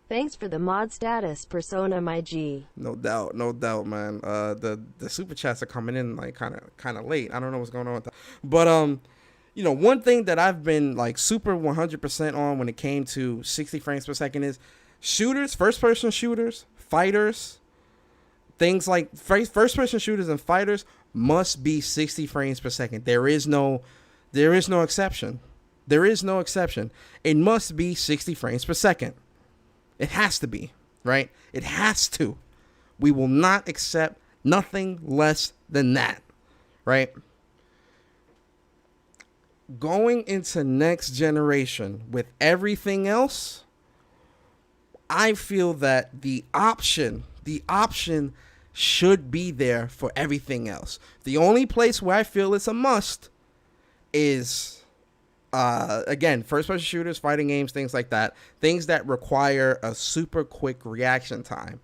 Thanks for the mod status, Persona my G. No doubt, man. The super chats are coming in like kind of late. I don't know what's going on with that. But one thing that I've been like super 100% on when it came to 60 frames per second is shooters, first person shooters, fighters, things like first person shooters and fighters must be 60 frames per second. There is no exception. It must be 60 frames per second. It has to be, right? It has to. We will not accept nothing less than that, right? Going into next generation with everything else, I feel that the option should be there for everything else. The only place where I feel it's a must is again, first-person shooters, fighting games, things like that. Things that require a super quick reaction time.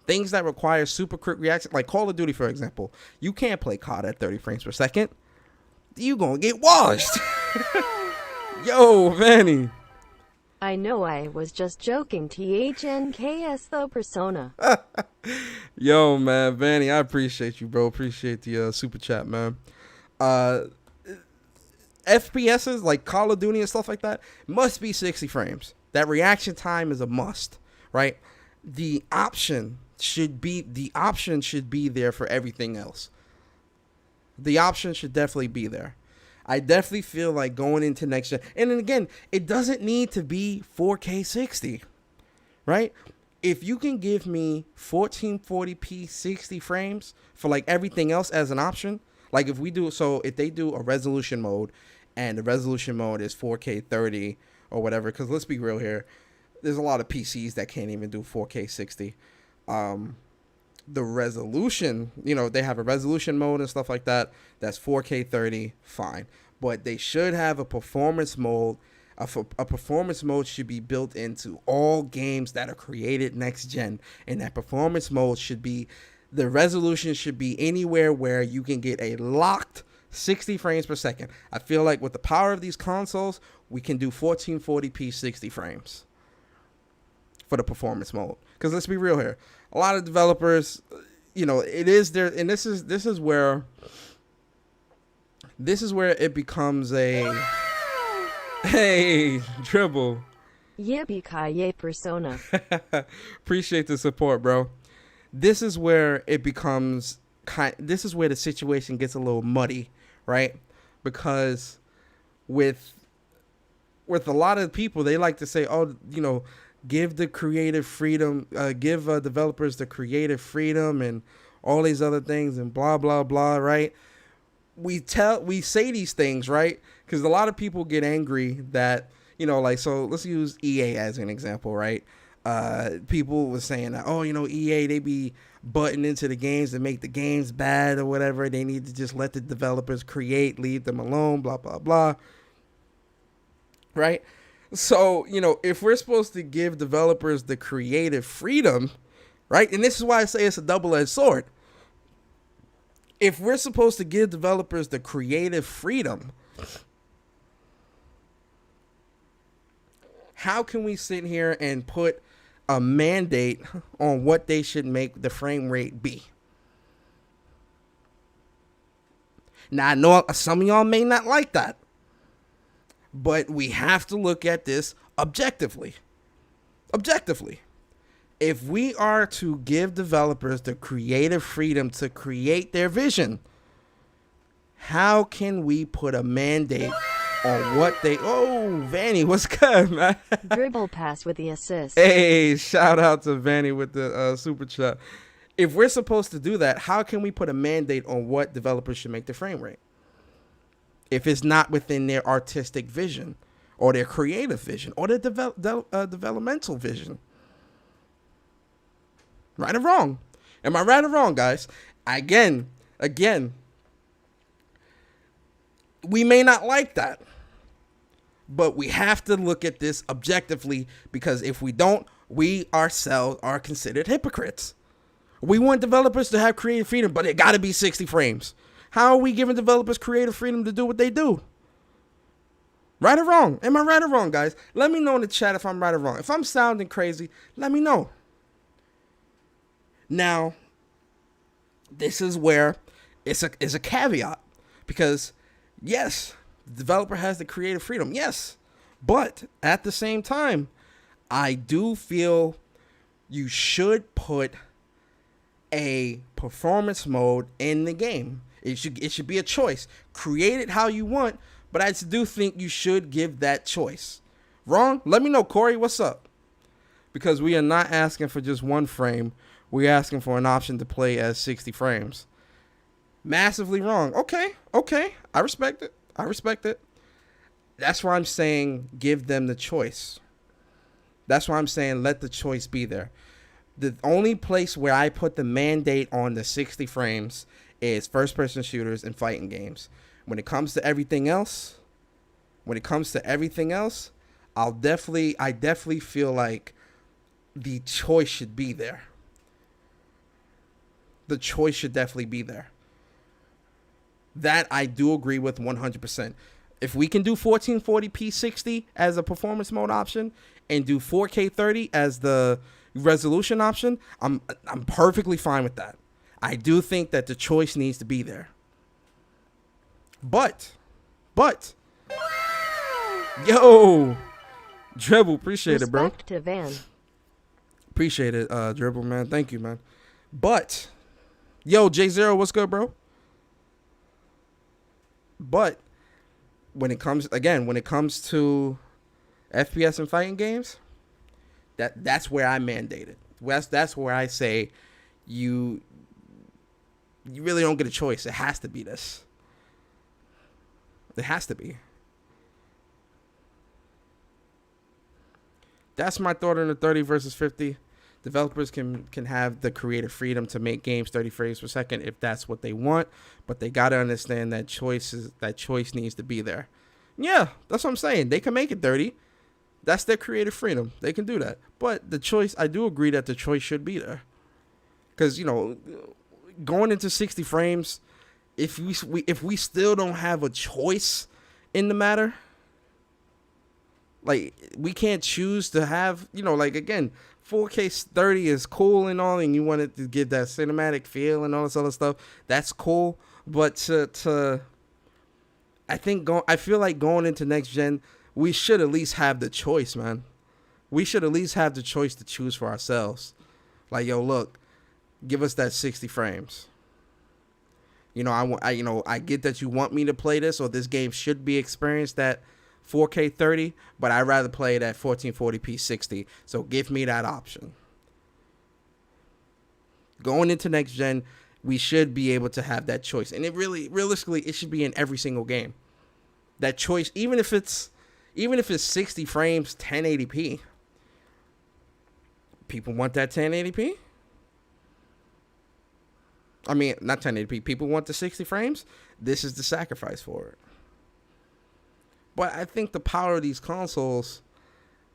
Things that require super quick reaction, like Call of Duty, for example. You can't play COD at 30 frames per second. You gonna get washed. Yo, Vanny. I know I was just joking. THNKS though, Persona. Yo, man, Vanny, I appreciate you, bro. Appreciate the super chat, man. FPSs like Call of Duty and stuff like that must be 60 frames. That reaction time is a must, right? The option should be there for everything else. The option should definitely be there. I definitely feel like going into next gen, and then again, it doesn't need to be 4K 60, right? If you can give me 1440p 60 frames for like everything else as an option, like if they do a resolution mode, and the resolution mode is 4K 30 or whatever, because let's be real here, there's a lot of PCs that can't even do 4K 60. The resolution, they have a resolution mode and stuff like that. That's 4K 30, fine. But they should have a performance mode. A performance mode should be built into all games that are created next gen. And that performance mode the resolution should be anywhere where you can get a locked 60 frames per second. I feel like with the power of these consoles, we can do 1440p 60 frames for the performance mode. Because let's be real here. A lot of developers, it is there, and this is where it becomes a hey dribble. Yippee-ki-yay persona. Appreciate the support, bro. This is where it becomes this is where the situation gets a little muddy, right? Because with a lot of people, they like to say, oh, give the creative freedom, give developers the creative freedom and all these other things and blah, blah, blah, right? We say these things, right? Because a lot of people get angry that, so let's use EA as an example, right? People were saying that, oh, EA, they be butting into the games to make the games bad or whatever. They need to just let the developers create, leave them alone, blah, blah, blah. Right? So, if we're supposed to give developers the creative freedom, right? And this is why I say it's a double-edged sword. If we're supposed to give developers the creative freedom, how can we sit here and put a mandate on what they should make the frame rate be? Now, I know some of y'all may not like that, but we have to look at this objectively. If we are to give developers the creative freedom to create their vision, how can we put a mandate on what they... Oh, Vanny, what's good, man? Dribble pass with the assist. Hey, shout out to Vanny with the super chat. If we're supposed to do that, how can we put a mandate on what developers should make the frame rate if it's not within their artistic vision or their creative vision or their developmental vision? Right or wrong? Am I right or wrong, guys? Again, we may not like that, but we have to look at this objectively, because if we don't, we ourselves are considered hypocrites. We want developers to have creative freedom, but it got to be 60 frames. How are we giving developers creative freedom to do what they do? Right or wrong? Am I right or wrong, guys? Let me know in the chat if I'm right or wrong. If I'm sounding crazy, let me know. Now, this is where it's a caveat, because yes, the developer has the creative freedom, yes, but at the same time, I do feel you should put a performance mode in the game. It should be a choice. Create it how you want, but I do think you should give that choice. Wrong? Let me know, Corey. What's up? Because we are not asking for just one frame. We're asking for an option to play as 60 frames. Massively wrong. Okay. I respect it. That's why I'm saying give them the choice. That's why I'm saying let the choice be there. The only place where I put the mandate on the 60 frames is first-person shooters and fighting games. When it comes to everything else, I definitely feel like the choice should be there. The choice should definitely be there. That I do agree with 100%. If we can do 1440p 60 as a performance mode option and do 4K 30 as the resolution option, I'm perfectly fine with that. I do think that the choice needs to be there. But, yo, Dribble, appreciate it, bro. Respect to Van. Appreciate it, Dribble, man. Thank you, man. But, yo, J0, what's good, bro? But when it comes to FPS and fighting games, that's where I mandate it. That's where I say you really don't get a choice. It has to be this. It has to be. That's my thought on the 30 versus 50. Developers can have the creative freedom to make games 30 frames per second if that's what they want, but they got to understand that choice needs to be there. Yeah, that's what I'm saying. They can make it 30. That's their creative freedom. They can do that. But the choice, I do agree that the choice should be there. Because, going into 60 frames, if we still don't have a choice in the matter, like, we can't choose to have, again, 4K 30 is cool and all, and you want it to give that cinematic feel and all this other stuff. That's cool, but I feel like going into next gen, we should at least have the choice, man. We should at least have the choice to choose for ourselves. Like, yo, look, give us that 60 frames. You know, I get that you want me to play this, or this game should be experienced at 4K 30, but I'd rather play it at 1440p 60. So give me that option. Going into next gen, we should be able to have that choice. And realistically, it should be in every single game. That choice, even if it's 60 frames, 1080p. People want that 1080p? I mean, not 1080p. People want the 60 frames? This is the sacrifice for it. But I think the power of these consoles,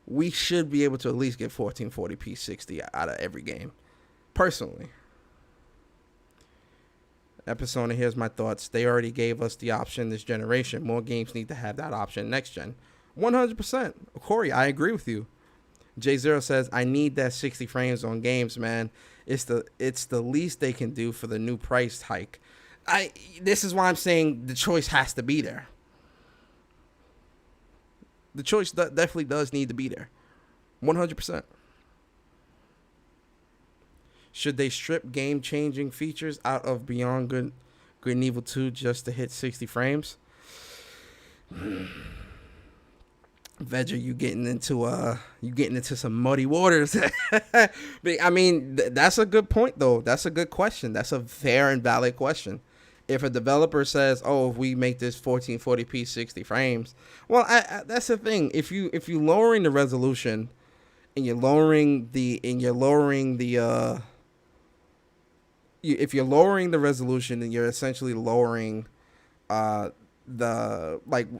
we should be able to at least get 1440p 60 out of every game. Personally. Episode, here's my thoughts. They already gave us the option this generation. More games need to have that option next gen. 100%. Corey, I agree with you. J0 says, I need that 60 frames on games, man. It's the least they can do for the new price hike. This is why I'm saying the choice has to be there. The choice definitely does need to be there. 100%. Should they strip game-changing features out of Beyond Good and Evil 2 just to hit 60 frames? Vedger, you getting into some muddy waters. I mean, that's a good point, though. That's a good question. That's a fair and valid question. If a developer says, "Oh, if we make this 1440p 60 frames," well, that's the thing. If you lowering the resolution and you're lowering the if you're lowering the resolution, and you're essentially lowering the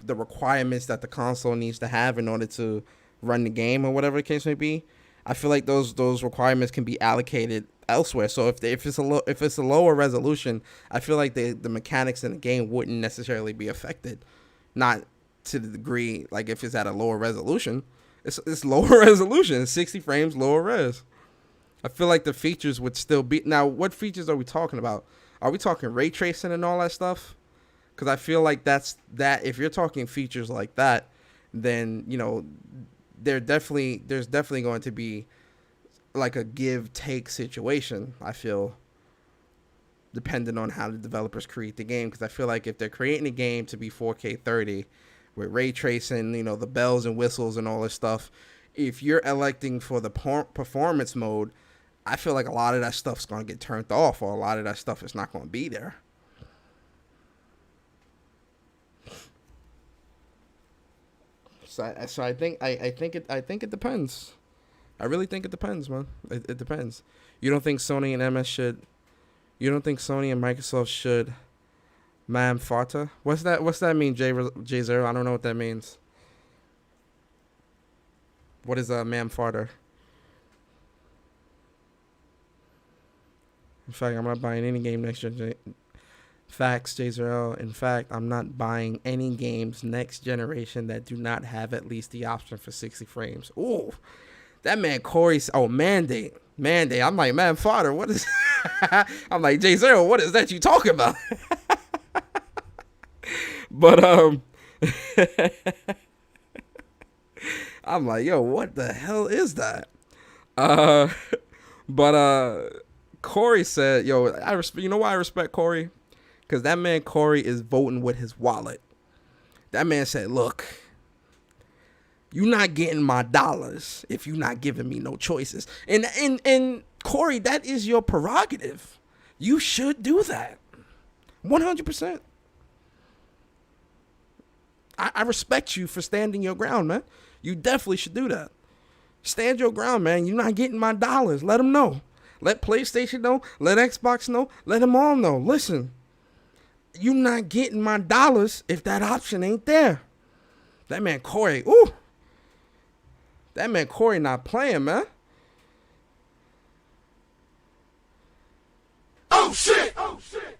requirements that the console needs to have in order to run the game or whatever the case may be, I feel like those requirements can be allocated elsewhere. So if it's a lower resolution, I feel like the mechanics in the game wouldn't necessarily be affected. Not to the degree, like if it's at a lower resolution, it's lower resolution, 60 frames, lower res. I feel like the features would still be. Now, what features are we talking about? Are we talking ray tracing and all that stuff? Because I feel like that if you're talking features like that, then, you know, there's definitely going to be like a give-take situation, I feel, depending on how the developers create the game. Because I feel like if they're creating a game to be 4K 30 with ray tracing, you know, the bells and whistles and all this stuff, if you're electing for the performance mode, I feel like a lot of that stuff's going to get turned off, or a lot of that stuff is not going to be there. So I think it depends. I really think it depends, man. It depends. You don't think Sony and Microsoft should Mam Farta? What's that mean, J0? I don't know what that means. What is a Mam Farter? In fact, I'm not buying any game next gen. Facts, J0. In fact, I'm not buying any games next generation that do not have at least the option for 60 frames. Ooh, that man Corey. Oh, mandate. I'm like, man, father, what is? I'm like, J0, what is that you talking about? But I'm like, yo, what the hell is that? But Corey said, yo, you know why I respect Corey? Because that man Corey is voting with his wallet. That man said, look, you're not getting my dollars if you're not giving me no choices. And Corey, that is your prerogative. You should do that. 100%. I respect you for standing your ground, man. You definitely should do that. Stand your ground, man. You're not getting my dollars. Let them know. Let PlayStation know. Let Xbox know. Let them all know. Listen, you're not getting my dollars if that option ain't there. That man Corey, ooh. That man Corey not playing, man. Oh, shit. Oh, shit.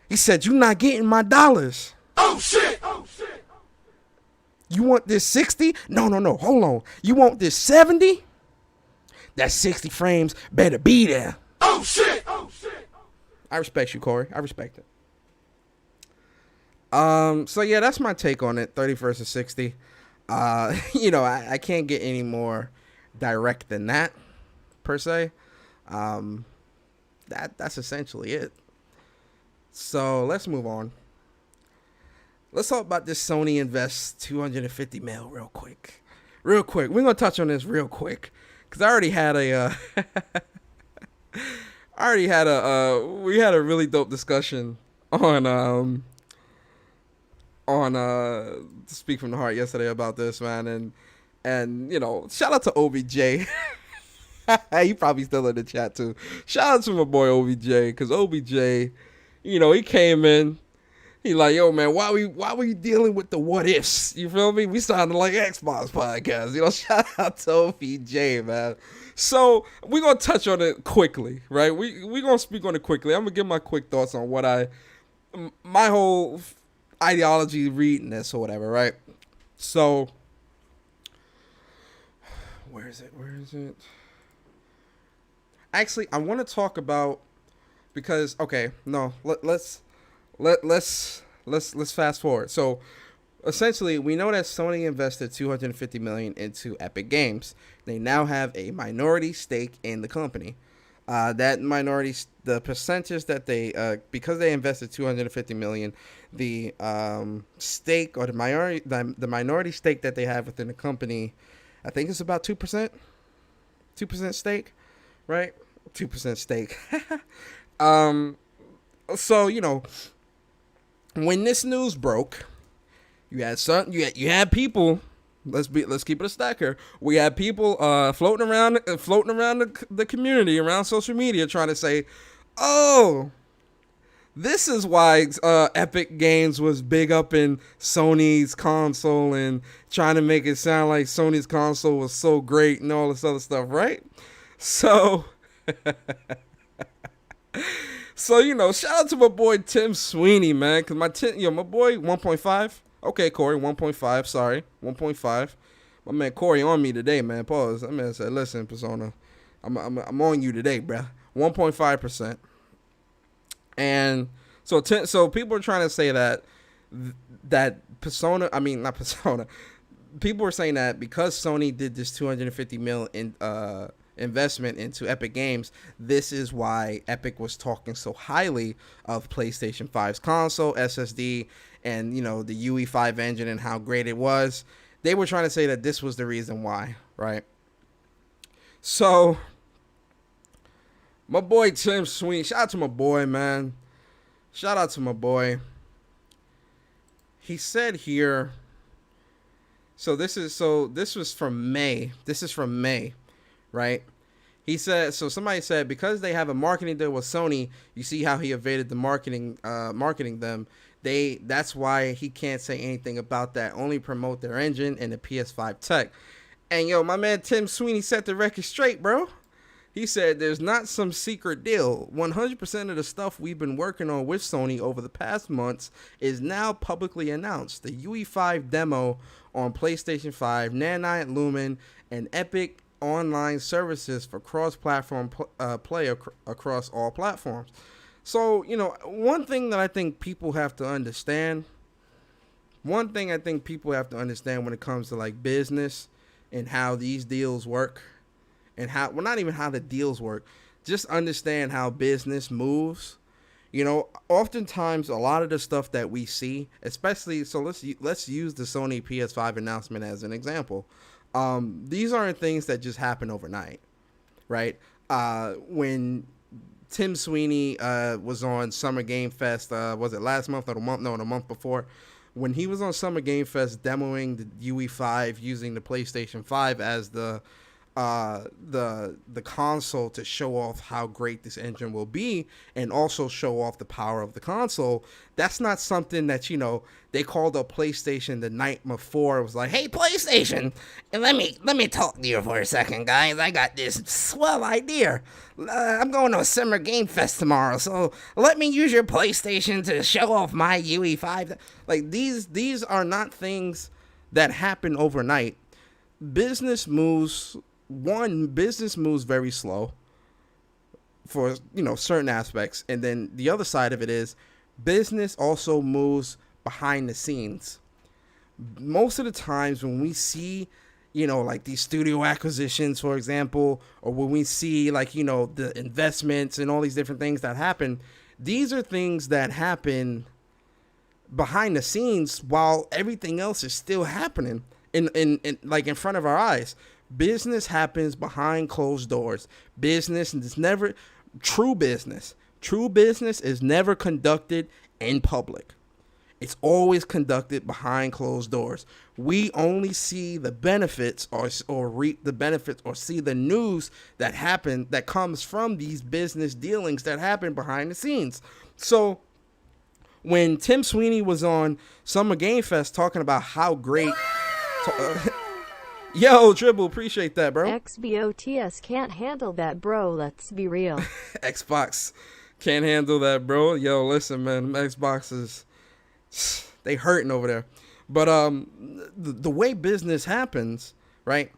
He said, you're not getting my dollars. Oh, shit. Oh, shit. You want this 60? No. Hold on. You want this 70? That 60 frames better be there. Oh shit! I respect you, Corey. I respect it. So yeah, that's my take on it. 30 versus 60. I can't get any more direct than that, per se. That's essentially it. So let's move on. Let's talk about this Sony Invest 250 mil real quick. We're gonna touch on this real quick because I already had we had a really dope discussion on Speak from the Heart yesterday about this, man, and shout out to OBJ. He probably still in the chat too. Shout out to my boy OBJ, because OBJ, he came in. He like, yo, man, why we dealing with the what ifs? You feel me? We sounding like Xbox podcast. Shout out to OBJ, man. So we're gonna touch on it quickly, right? We're gonna speak on it quickly. I'm gonna give my quick thoughts on my whole ideology reading this or whatever, right? So where is it? Actually, I want to talk about, because let's fast forward. So essentially, we know that Sony invested $250 million into Epic Games. They now have a minority stake in the company. That minority, the percentage that they, because they invested $250 million, the stake, or the minority stake that they have within the company, I think it's about 2%. 2% stake, right? 2% stake. So when this news broke, you had people. Let's keep it a stack here. We had people floating around the community, around social media, trying to say, "Oh, this is why Epic Games was big up in Sony's console and trying to make it sound like Sony's console was so great and all this other stuff, right?" So, shout out to my boy Tim Sweeney, man, because my boy 1.5. Okay, Corey, 1.5. Sorry, 1.5. My man Corey on me today, man. Pause. That man said, "Listen, Persona, I'm on you today, bruh." 1.5%. And so people are trying to say that Persona. I mean, not Persona. People were saying that because Sony did this 250 mil in investment into Epic Games, this is why Epic was talking so highly of PlayStation 5's console, SSD, and the UE5 engine and how great it was. They were trying to say that this was the reason why, right? So my boy Tim Sweeney, shout out to my boy, man. Shout out to my boy. He said here, this was from May. This is from May, right? He said, somebody said, because they have a marketing deal with Sony, you see how he evaded the marketing them. That's why he can't say anything about that. Only promote their engine and the PS5 tech. And my man Tim Sweeney set the record straight, bro. He said there's not some secret deal. 100% of the stuff we've been working on with Sony over the past months is now publicly announced. The UE5 demo on PlayStation 5, Nanite Lumen, and Epic online services for cross-platform play across all platforms. So, one thing that I think people have to understand, when it comes to like business and how these deals work, and not even how the deals work, just understand how business moves. Oftentimes a lot of the stuff that we see, especially, so let's use the Sony PS5 announcement as an example. These aren't things that just happen overnight, right? When Tim Sweeney was on Summer Game Fest, was it last month or the month before? When he was on Summer Game Fest demoing the UE5 using the PlayStation 5 as the console to show off how great this engine will be and also show off the power of the console, that's not something that, they called up PlayStation the night before. It was like, "Hey, PlayStation, and let me talk to you for a second, guys. I got this swell idea. I'm going to a Summer Game Fest tomorrow, so let me use your PlayStation to show off my UE5. Like, these are not things that happen overnight. Business moves one, business moves very slow for, certain aspects. And then the other side of it is business also moves behind the scenes. Most of the times when we see, like these studio acquisitions, for example, or when we see like, the investments and all these different things that happen, these are things that happen behind the scenes while everything else is still happening in like in front of our eyes. Business happens behind closed doors. Business is never true business. True business is never conducted in public. It's always conducted behind closed doors. We only see the benefits or reap the benefits or see the news that happen that comes from these business dealings that happen behind the scenes. So when Tim Sweeney was on Summer Game Fest talking about how great yo, Dribble, appreciate that, bro. XBOTS can't handle that, bro. Let's be real. Xbox can't handle that, bro. Yo, listen, man. Xbox is... they hurting over there. But the way business happens, right?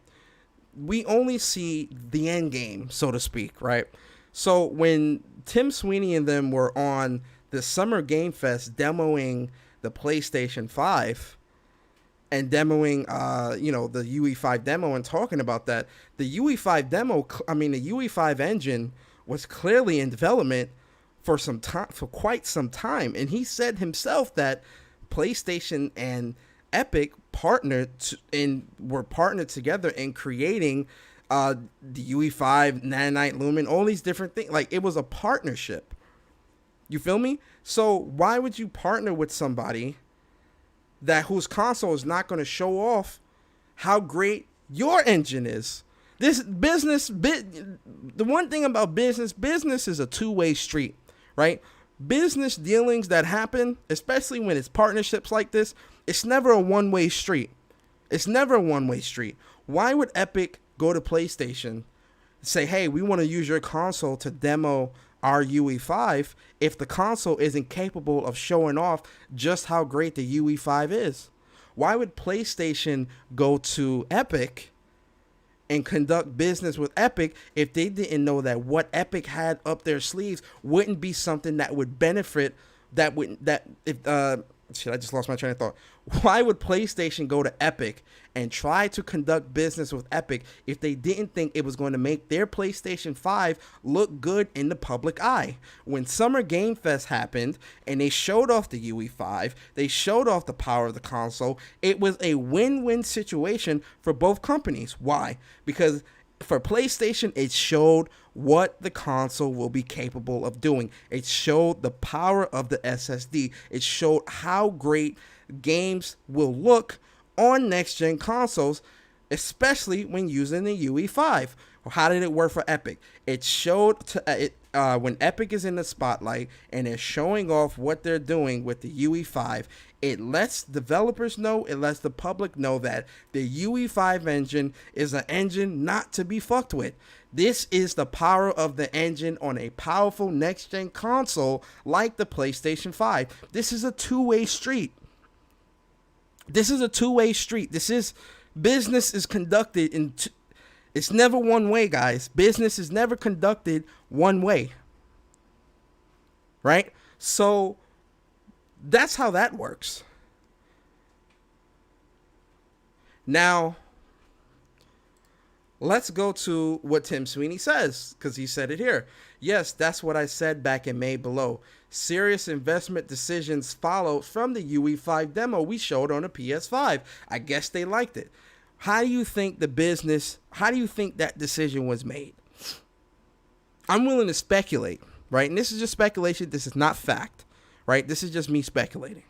We only see the end game, so to speak, right? So when Tim Sweeney and them were on the Summer Game Fest demoing the PlayStation 5... and demoing, the UE5 demo and talking about that, the UE5 demo, the UE5 engine was clearly in development for quite some time. And he said himself that PlayStation and Epic were partnered together in creating the UE5, Nanite Lumen, all these different things. Like, it was a partnership. You feel me? So why would you partner with somebody whose console is not going to show off how great your engine is? This the one thing about business is a two-way street, right? Business dealings that happen, especially when it's partnerships like this, it's never a one-way street. It's never a one-way street. Why would Epic go to PlayStation, say, hey, we want to use your console to demo our UE5 if the console isn't capable of showing off just how great the UE5 is? Why would PlayStation go to Epic and conduct business with Epic if they didn't know that what Epic had up their sleeves wouldn't be something that would benefit I just lost my train of thought. Why would PlayStation go to Epic and try to conduct business with Epic if they didn't think it was going to make their PlayStation 5 look good in the public eye? When Summer Game Fest happened and they showed off the UE5, they showed off the power of the console, it was a win-win situation for both companies. Why? Because for PlayStation, it showed what the console will be capable of doing. It showed the power of the SSD. It showed how great games will look on next-gen consoles, especially when using the UE5. How did it work for Epic? It showed when Epic is in the spotlight and they're showing off what they're doing with the UE5, it lets developers know, it lets the public know that the UE5 engine is an engine not to be fucked with. This is the power of the engine on a powerful next-gen console like the PlayStation 5. This is a two-way street. This is a two-way street. Business is conducted it's never one way, guys. Business is never conducted one way. Right? So that's how that works. Now, let's go to what Tim Sweeney says, because he said it here. Yes, that's what I said back in May below. Serious investment decisions followed from the UE5 demo we showed on the PS5. I guess they liked it. How do you think that decision was made? I'm willing to speculate, right? And this is just speculation. This is not fact, right? This is just me speculating.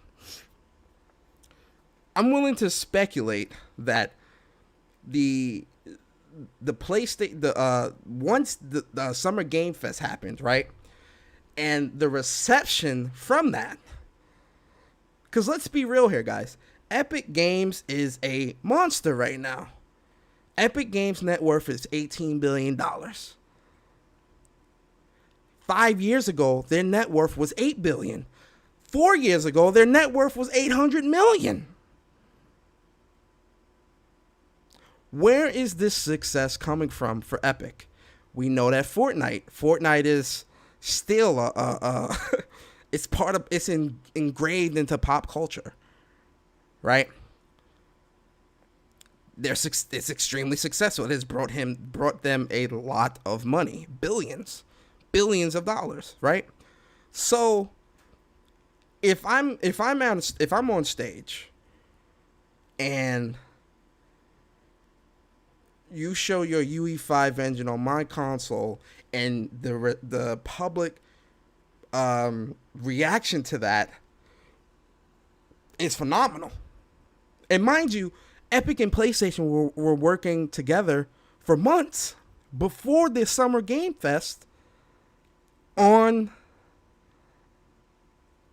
I'm willing to speculate that the PlayStation, once the Summer Game Fest happened, right? And the reception from that, because let's be real here, guys. Epic Games is a monster right now. Epic Games' net worth is $18 billion. 5 years ago, their net worth was $8 billion. 4 years ago, their net worth was $800 million. Where is this success coming from for Epic? We know that Fortnite is still it's part of, it's engraved into pop culture, right? It's extremely successful. It has brought them a lot of money, billions of dollars, right? So if I'm on stage and you show your UE5 engine on my console and the public reaction to that is phenomenal. And mind you, Epic and PlayStation were working together for months before this Summer Game Fest on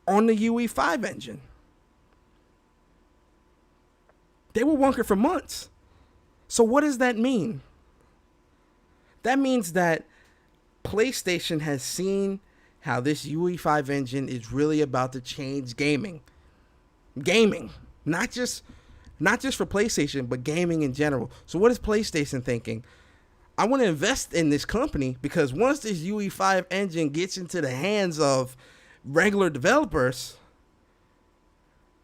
the UE5 engine. They were working for months. So what does that mean? That means that PlayStation has seen how this UE5 engine is really about to change gaming. Gaming, not just for PlayStation, but gaming in general. So what is PlayStation thinking? I want to invest in this company because once this UE5 engine gets into the hands of regular developers,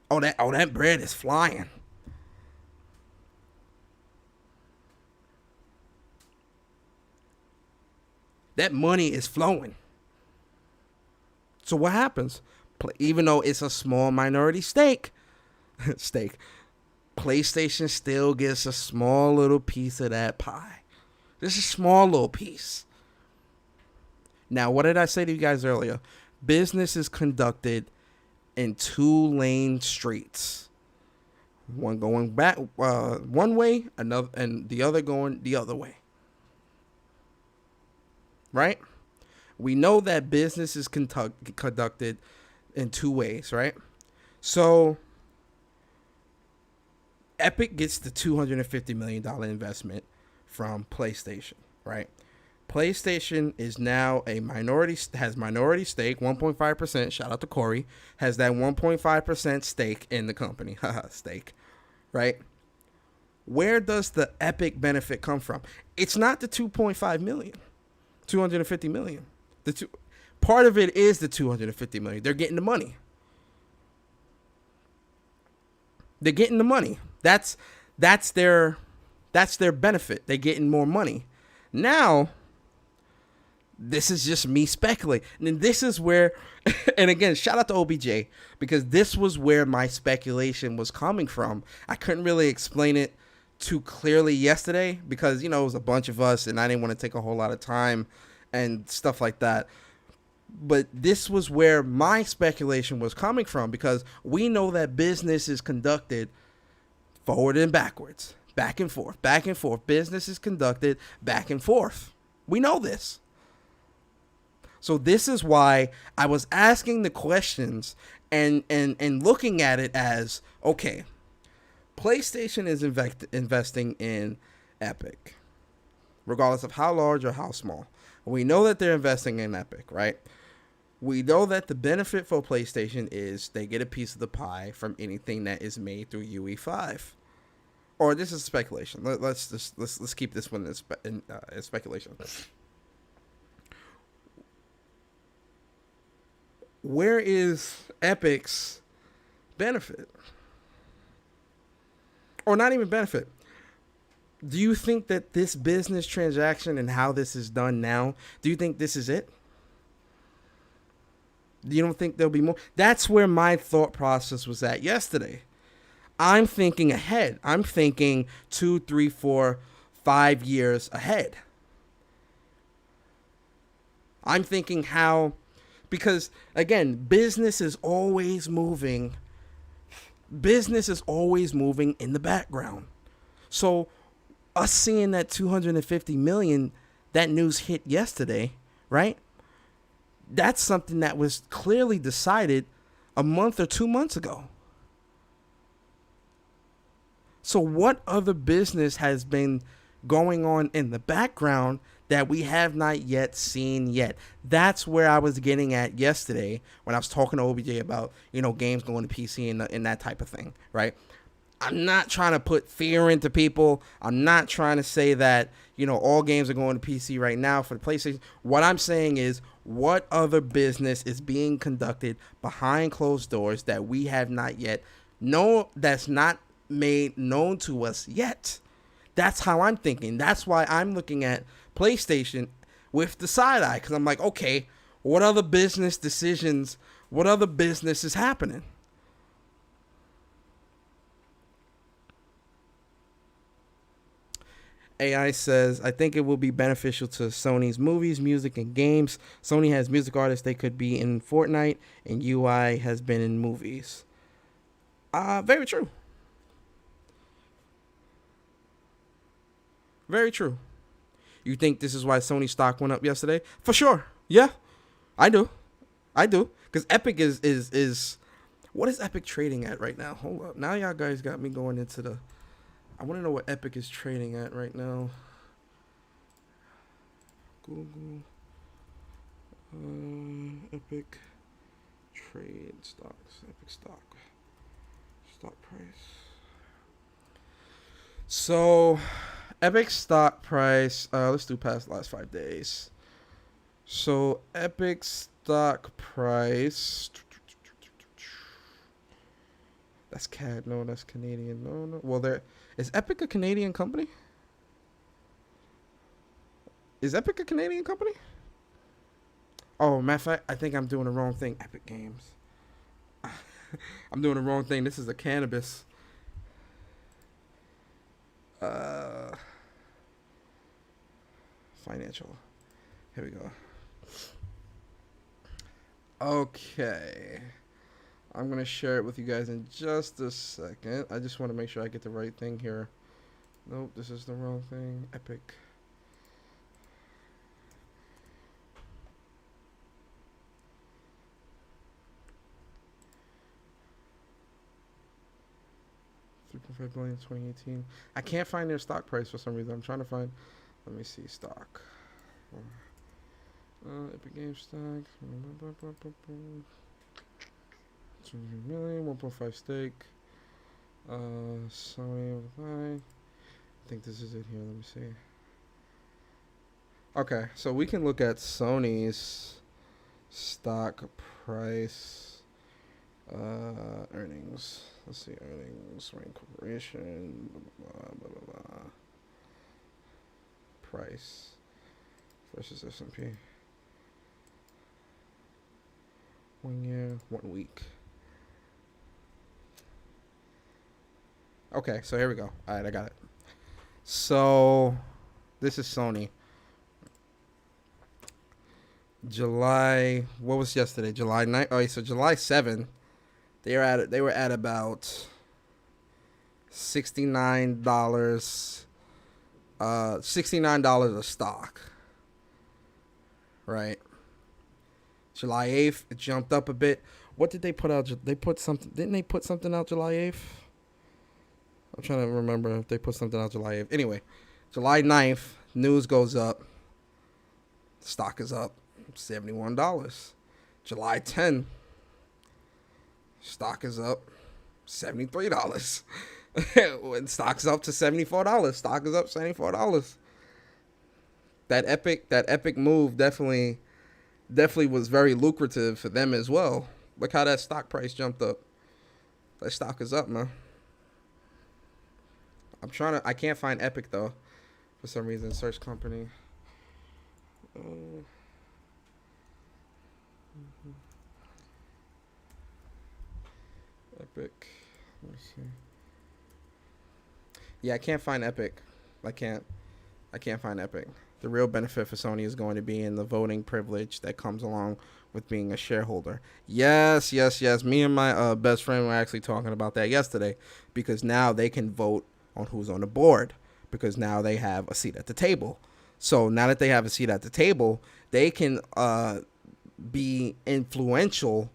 that bread is flying. That money is flowing. So what happens? Even though it's a small minority stake, PlayStation still gets a small little piece of that pie. Just a small little piece. Now, what did I say to you guys earlier? Business is conducted in 2-lane streets. One going back one way, another, and the other going the other way. Right? We know that business is conducted in 2 ways, right? So Epic gets the $250 million investment from PlayStation, right? PlayStation is now has minority stake, 1.5%. Shout out to Corey. Has that 1.5% stake in the company. Stake, right? Where does the Epic benefit come from? It's not the 2.5 million, 250 million. Part of it is the 250 million. They're getting the money. They're getting the money. That's their benefit. They're getting more money. Now, this is just me speculating. And this is where, and again, shout out to OBJ, because this was where my speculation was coming from. I couldn't really explain it too clearly yesterday because, it was a bunch of us and I didn't want to take a whole lot of time and stuff like that. But this was where my speculation was coming from because we know that business is conducted forward and backwards, back and forth, back and forth. Business is conducted back and forth. We know this. So this is why I was asking the questions and looking at it as, okay, PlayStation is investing in Epic, regardless of how large or how small. We know that they're investing in Epic, right? We know that the benefit for PlayStation is they get a piece of the pie from anything that is made through UE5. Or this is speculation. Let's keep this one in speculation. Where is Epic's benefit? Or not even benefit. Do you think that this business transaction and how this is done now, do you think this is it? You don't think there'll be more? That's where my thought process was at yesterday. I'm thinking ahead. I'm thinking 2, 3, 4, 5 years ahead. I'm thinking how, because again, business is always moving. Business is always moving in the background. So us seeing that 250 million, that news hit yesterday, right? That's something that was clearly decided a month or 2 months ago. So what other business has been going on in the background that we have not yet seen yet? That's where I was getting at yesterday when I was talking to OBJ about, games going to PC and that type of thing, right? I'm not trying to put fear into people. I'm not trying to say that, all games are going to PC right now for the PlayStation. What I'm saying is, what other business is being conducted behind closed doors that we have not yet that's not made known to us yet? That's how I'm thinking. That's why I'm looking at PlayStation with the side eye, because I'm like, okay, what other business decisions, what other business is happening? AI says, I think it will be beneficial to Sony's movies, music, and games. Sony has music artists they could be in Fortnite, and UI has been in movies. Very true. Very true. You think this is why Sony stock went up yesterday? For sure. Yeah, I do. Because Epic is what is Epic trading at right now? Hold up. Now y'all guys got me going into the... I want to know what Epic is trading at right now. Google. Epic trade stocks. Epic stock. Stock price. So, Epic stock price. Let's do past the last 5 days. So, Epic stock price. That's CAD. No, that's Canadian. No. Well, is Epic a Canadian company? Is Epic a Canadian company? Oh, matter of fact, I think I'm doing the wrong thing. Epic Games. I'm doing the wrong thing. This is a cannabis. Financial. Here we go. Okay. I'm going to share it with you guys in just a second. I just want to make sure I get the right thing here. Nope, this is the wrong thing. Epic. $3.5 billion 2018. I can't find their stock price for some reason. I'm trying to find... Let me see. Stock. Epic Games stock. 200 million, 1.5 stake. Sony, I think this is it here. Let me see. Okay, so we can look at Sony's stock price, earnings. Let's see, earnings, Sony Corporation, blah, blah, blah, blah. Price versus S&P. 1 year, 1 week. Okay, so here we go. All right, I got it. So, this is Sony. July, what was yesterday? July 9th. Oh, so July 7th, they were at about $69. $69 a stock. Right. July 8th, it jumped up a bit. What did they put out? Didn't they put something out July 8th? I'm trying to remember if they put something out July 8th. Anyway, July 9th, news goes up. Stock is up $71. July 10th, stock is up $73. When stock's up to $74, stock is up $74. That epic move definitely was very lucrative for them as well. Look how that stock price jumped up. That stock is up, man. I can't find Epic though, for some reason. Search company. Epic. Let me see. Yeah, I can't find Epic. I can't find Epic. The real benefit for Sony is going to be in the voting privilege that comes along with being a shareholder. Yes. Me and my best friend were actually talking about that yesterday, because now they can vote on who's on the board, because now they have a seat at the table. So now that they have a seat at the table, they can be influential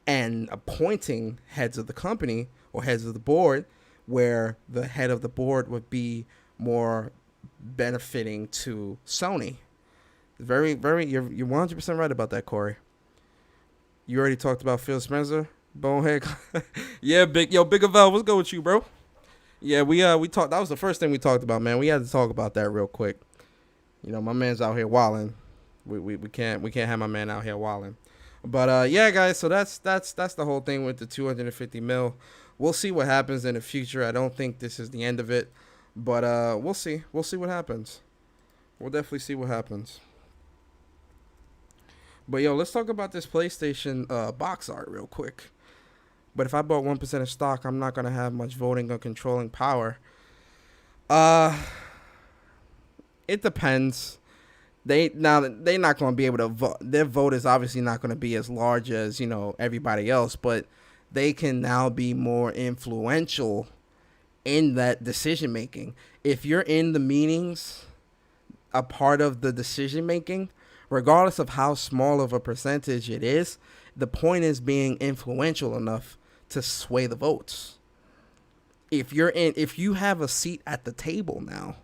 and appointing heads of the company or heads of the board, where the head of the board would be more benefiting to Sony. Very, very, you're 100% right about that, Corey. You already talked about Phil Spencer, Bonehead. Yeah, Big Val, what's good with you, bro? Yeah, we talked. That was the first thing we talked about, man. We had to talk about that real quick. You know, my man's out here wilding. We can't have my man out here wilding. But yeah, guys. So that's the whole thing with the 250 mil. We'll see what happens in the future. I don't think this is the end of it, but we'll see. We'll see what happens. We'll definitely see what happens. But yo, let's talk about this PlayStation box art real quick. But if I bought 1% of stock, I'm not gonna have much voting or controlling power. Uh, it depends. They're not gonna be able to vote. Their vote is obviously not gonna be as large as everybody else, but they can now be more influential in that decision making. If you're in the meetings, a part of the decision making, regardless of how small of a percentage it is, the point is being influential enough to sway the votes. If you have a seat at the table now,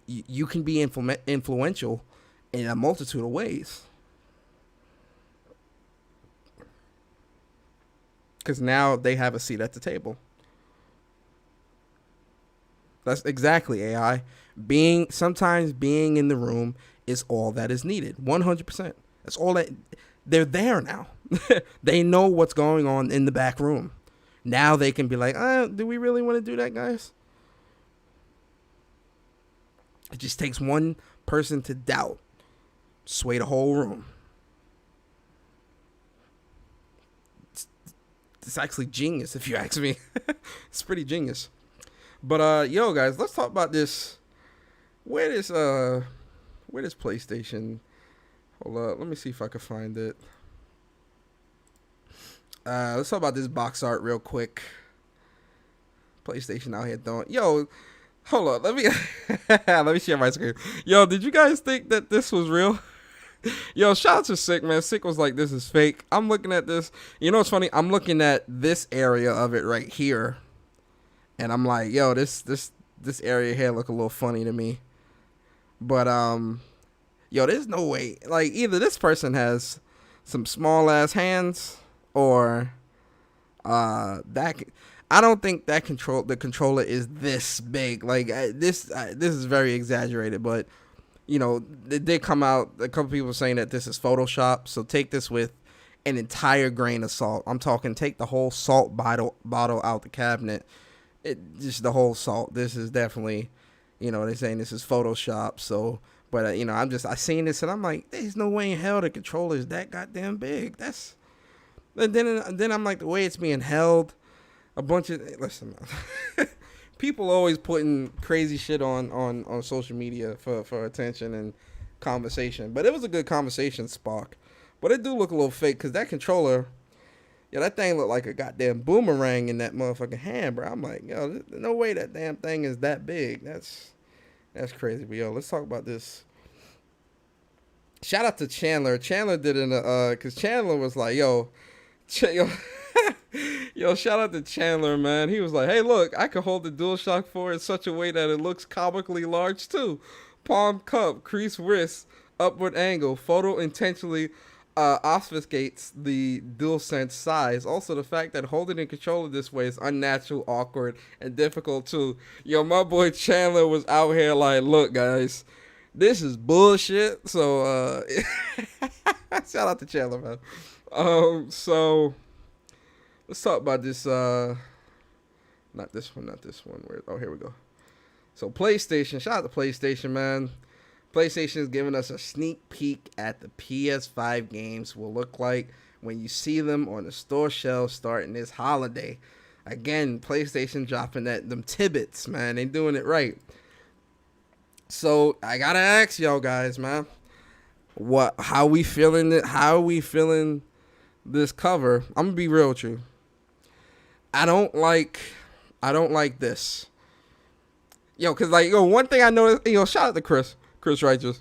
you can be influential in a multitude of ways. Because now they have a seat at the table. That's exactly AI. Sometimes being in the room is all that is needed. 100%. That's all that. They're there now. They know what's going on in the back room. Now they can be like, do we really want to do that, guys? It just takes one person to doubt, sway the whole room. It's actually genius, if you ask me. It's pretty genius. But yo, guys, let's talk about this. Where does PlayStation? Hold up, let me see if I can find it. Let's talk about this box art real quick. PlayStation out here throwing. Yo, hold up, let me share my screen. Yo, did you guys think that this was real? Yo, shout out to Sick, man. Sick was like, this is fake. I'm looking at this. You know what's funny? I'm looking at this area of it right here. And I'm like, yo, this area here look a little funny to me. But, yo, there's no way. Like, either this person has some small-ass hands or that... I don't think the controller is this big. Like, this is very exaggerated, but... You know, it did come out, a couple people saying that this is Photoshop, so take this with an entire grain of salt. I'm talking take the whole salt bottle out the cabinet. Just the whole salt. This is definitely, they're saying this is Photoshop, so, but, I seen this and I'm like, there's no way in hell the controller is that goddamn big. And then I'm like, the way it's being held, listen, people always putting crazy shit on social media for attention and conversation. But it was a good conversation spark. But it do look a little fake because that controller, that thing looked like a goddamn boomerang in that motherfucking hand, bro. I'm like, yo, no way that damn thing is that big. That's crazy. But yo, let's talk about this. Shout out to Chandler. Chandler did it because Chandler was like, yo, yo, shout out to Chandler, man. He was like, hey, look, I can hold the DualShock 4 in such a way that it looks comically large, too. Palm cup, crease wrist, upward angle. Photo intentionally obfuscates the DualSense size. Also, the fact that holding the controller this way is unnatural, awkward, and difficult, too. Yo, my boy Chandler was out here like, look, guys, this is bullshit. So, shout out to Chandler, man. So... Let's talk about this, not this one. Here we go. So PlayStation, shout out to PlayStation, man. PlayStation is giving us a sneak peek at the PS5 games will look like when you see them on the store shelves starting this holiday. Again, PlayStation dropping them tidbits, man. They doing it right. So I gotta ask y'all guys, man, how we feeling it? How are we feeling this cover? I'm gonna be real with you. I don't like this. Cause one thing I noticed, shout out to Chris Righteous.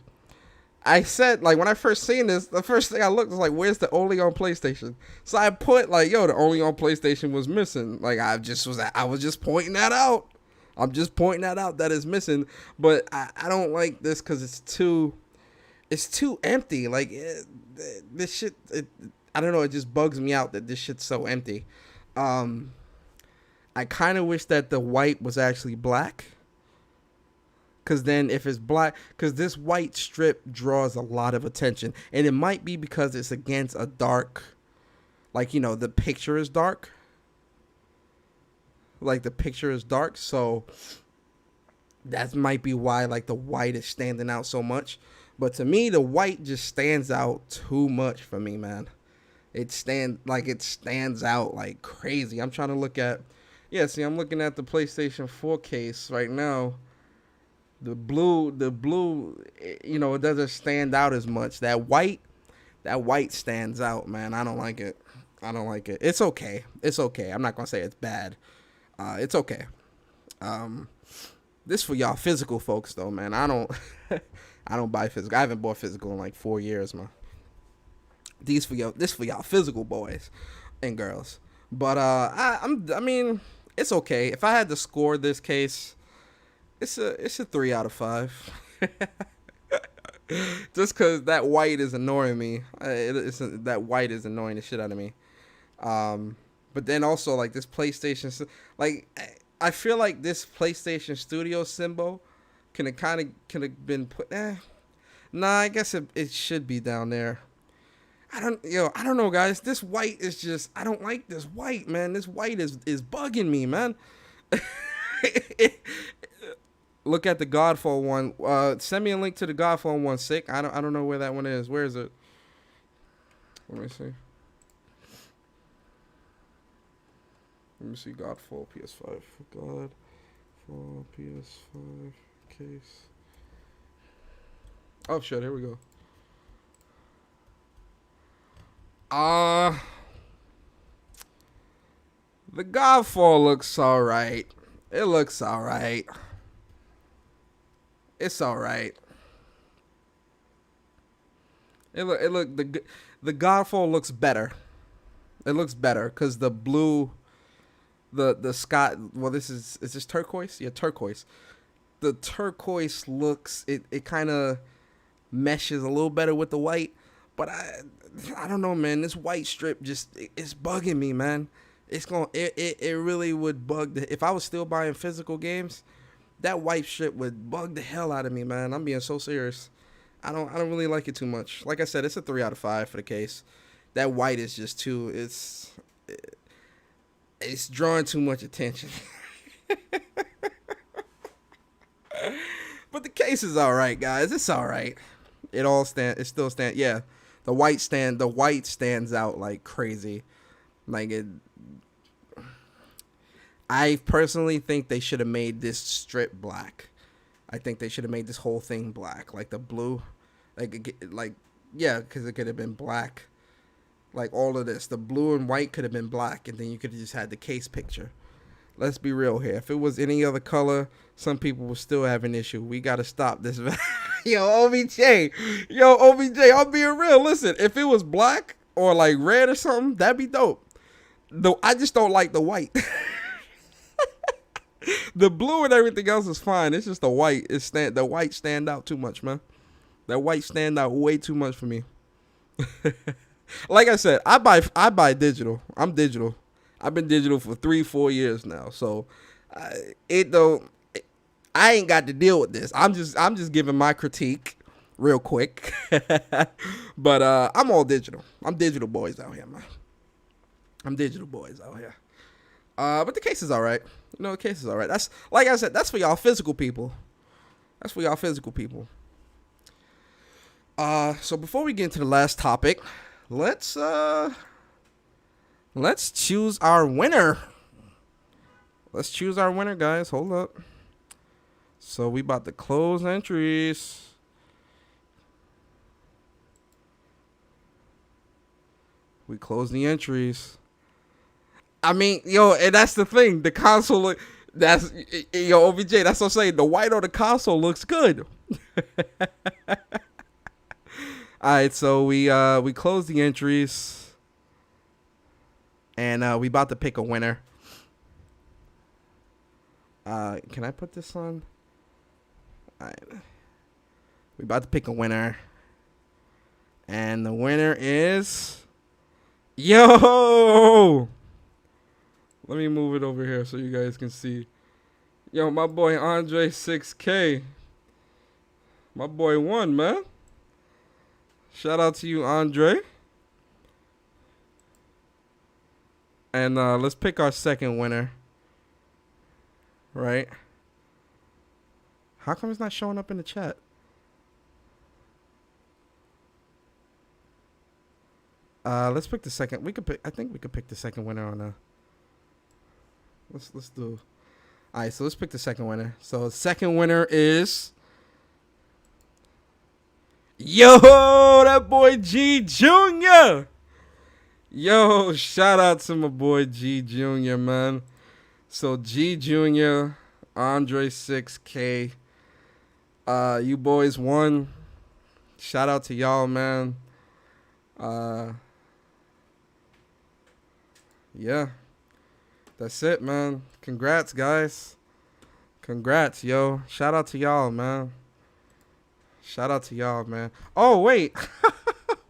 I said, when I first seen this, the first thing I looked was like, where's the only on PlayStation? So I put the only on PlayStation was missing. I was just pointing that out. I'm just pointing that out that it's missing. But I don't like this cause it's too empty. This shit, I don't know, it just bugs me out that this shit's so empty. I kind of wish that the white was actually black. Because then if it's black, because this white strip draws a lot of attention. And it might be because it's against a dark, like, you know, the picture is dark. Like, the picture is dark. So that might be why, like, the white is standing out so much. But to me, the white just stands out too much for me, man. It stands out like crazy. I'm trying to look at, I'm looking at the PlayStation 4 case right now. The blue, you know, it doesn't stand out as much. That white stands out, man. I don't like it. It's okay. I'm not gonna say it's bad. It's okay. This for y'all physical folks though, man. I don't I don't buy physical. I haven't bought physical in like 4 years, man. This for y'all physical boys and girls. But I mean, it's okay. If I had to score this case, it's a 3 out of 5. Just because that white is annoying me. That white is annoying the shit out of me. But then also like this PlayStation, like I feel like this PlayStation Studio symbol could have been put. Nah, I guess it should be down there. I don't know, guys. This white is just, I don't like this white, man. This white is bugging me, man. Look at the Godfall one. Send me a link to the Godfall one, sick. I don't know where that one is. Where is it? Let me see. Godfall PS5. Godfall PS5 case. Oh shit, here we go. The Godfall looks alright. It looks alright. It's alright. The Godfall looks better. It looks better because the blue, the sky. Well, is this turquoise? Yeah, turquoise. The turquoise looks, it kind of meshes a little better with the white, but I don't know, man. This white strip it's bugging me, man. It really would bug if I was still buying physical games, that white strip would bug the hell out of me, man. I'm being so serious. I don't really like it too much. Like I said, it's a 3 out of 5 for the case. That white is just too, it's drawing too much attention. But the case is all right, guys. It's all right. It still stands. Yeah. The white stands out like crazy. Like it. I personally think they should have made this strip black. I think they should have made this whole thing black, like the blue, because it could have been black. Like all of this, the blue and white could have been black, and then you could have just had the case picture. Let's be real here. If it was any other color, some people would still have an issue. We gotta stop this. Yo, OBJ, I'm being real. Listen, if it was black or like red or something, that'd be dope. Though I just don't like the white. The blue and everything else is fine. It's just the white. The white stand out too much, man. That white stand out way too much for me. Like I said, I buy digital. I'm digital. I've been digital for 3-4 years now. So I ain't got to deal with this. I'm just giving my critique real quick. But I'm all digital. I'm digital boys out here, man. I'm digital boys out here. But the case is all right. You know, the case is all right. That's, like I said, that's for y'all physical people. So before we get into the last topic, let's choose our winner. Let's choose our winner, guys. Hold up. So we about to close entries. We close the entries. I mean, and that's the thing. The console, OBJ, that's what I'm saying. The white on the console looks good. All right, so we close the entries, and we about to pick a winner. Can I put this on? All right. We about to pick a winner, and the winner is Let me move it over here so you guys can see. Yo, my boy Andre 6K. My boy won, man. Shout out to you, Andre. And let's pick our second winner. Right? How come it's not showing up in the chat? Let's pick the second. I think we could pick the second winner on a. Let's do. All right, so let's pick the second winner. So the second winner is. Yo, that boy G Junior. Yo, shout out to my boy G Junior, man. So G Junior, Andre 6K. You boys won. Shout out to y'all, man. Yeah. That's it, man. Congrats, guys. Congrats, yo. Shout out to y'all, man. Shout out to y'all, man. Oh, wait.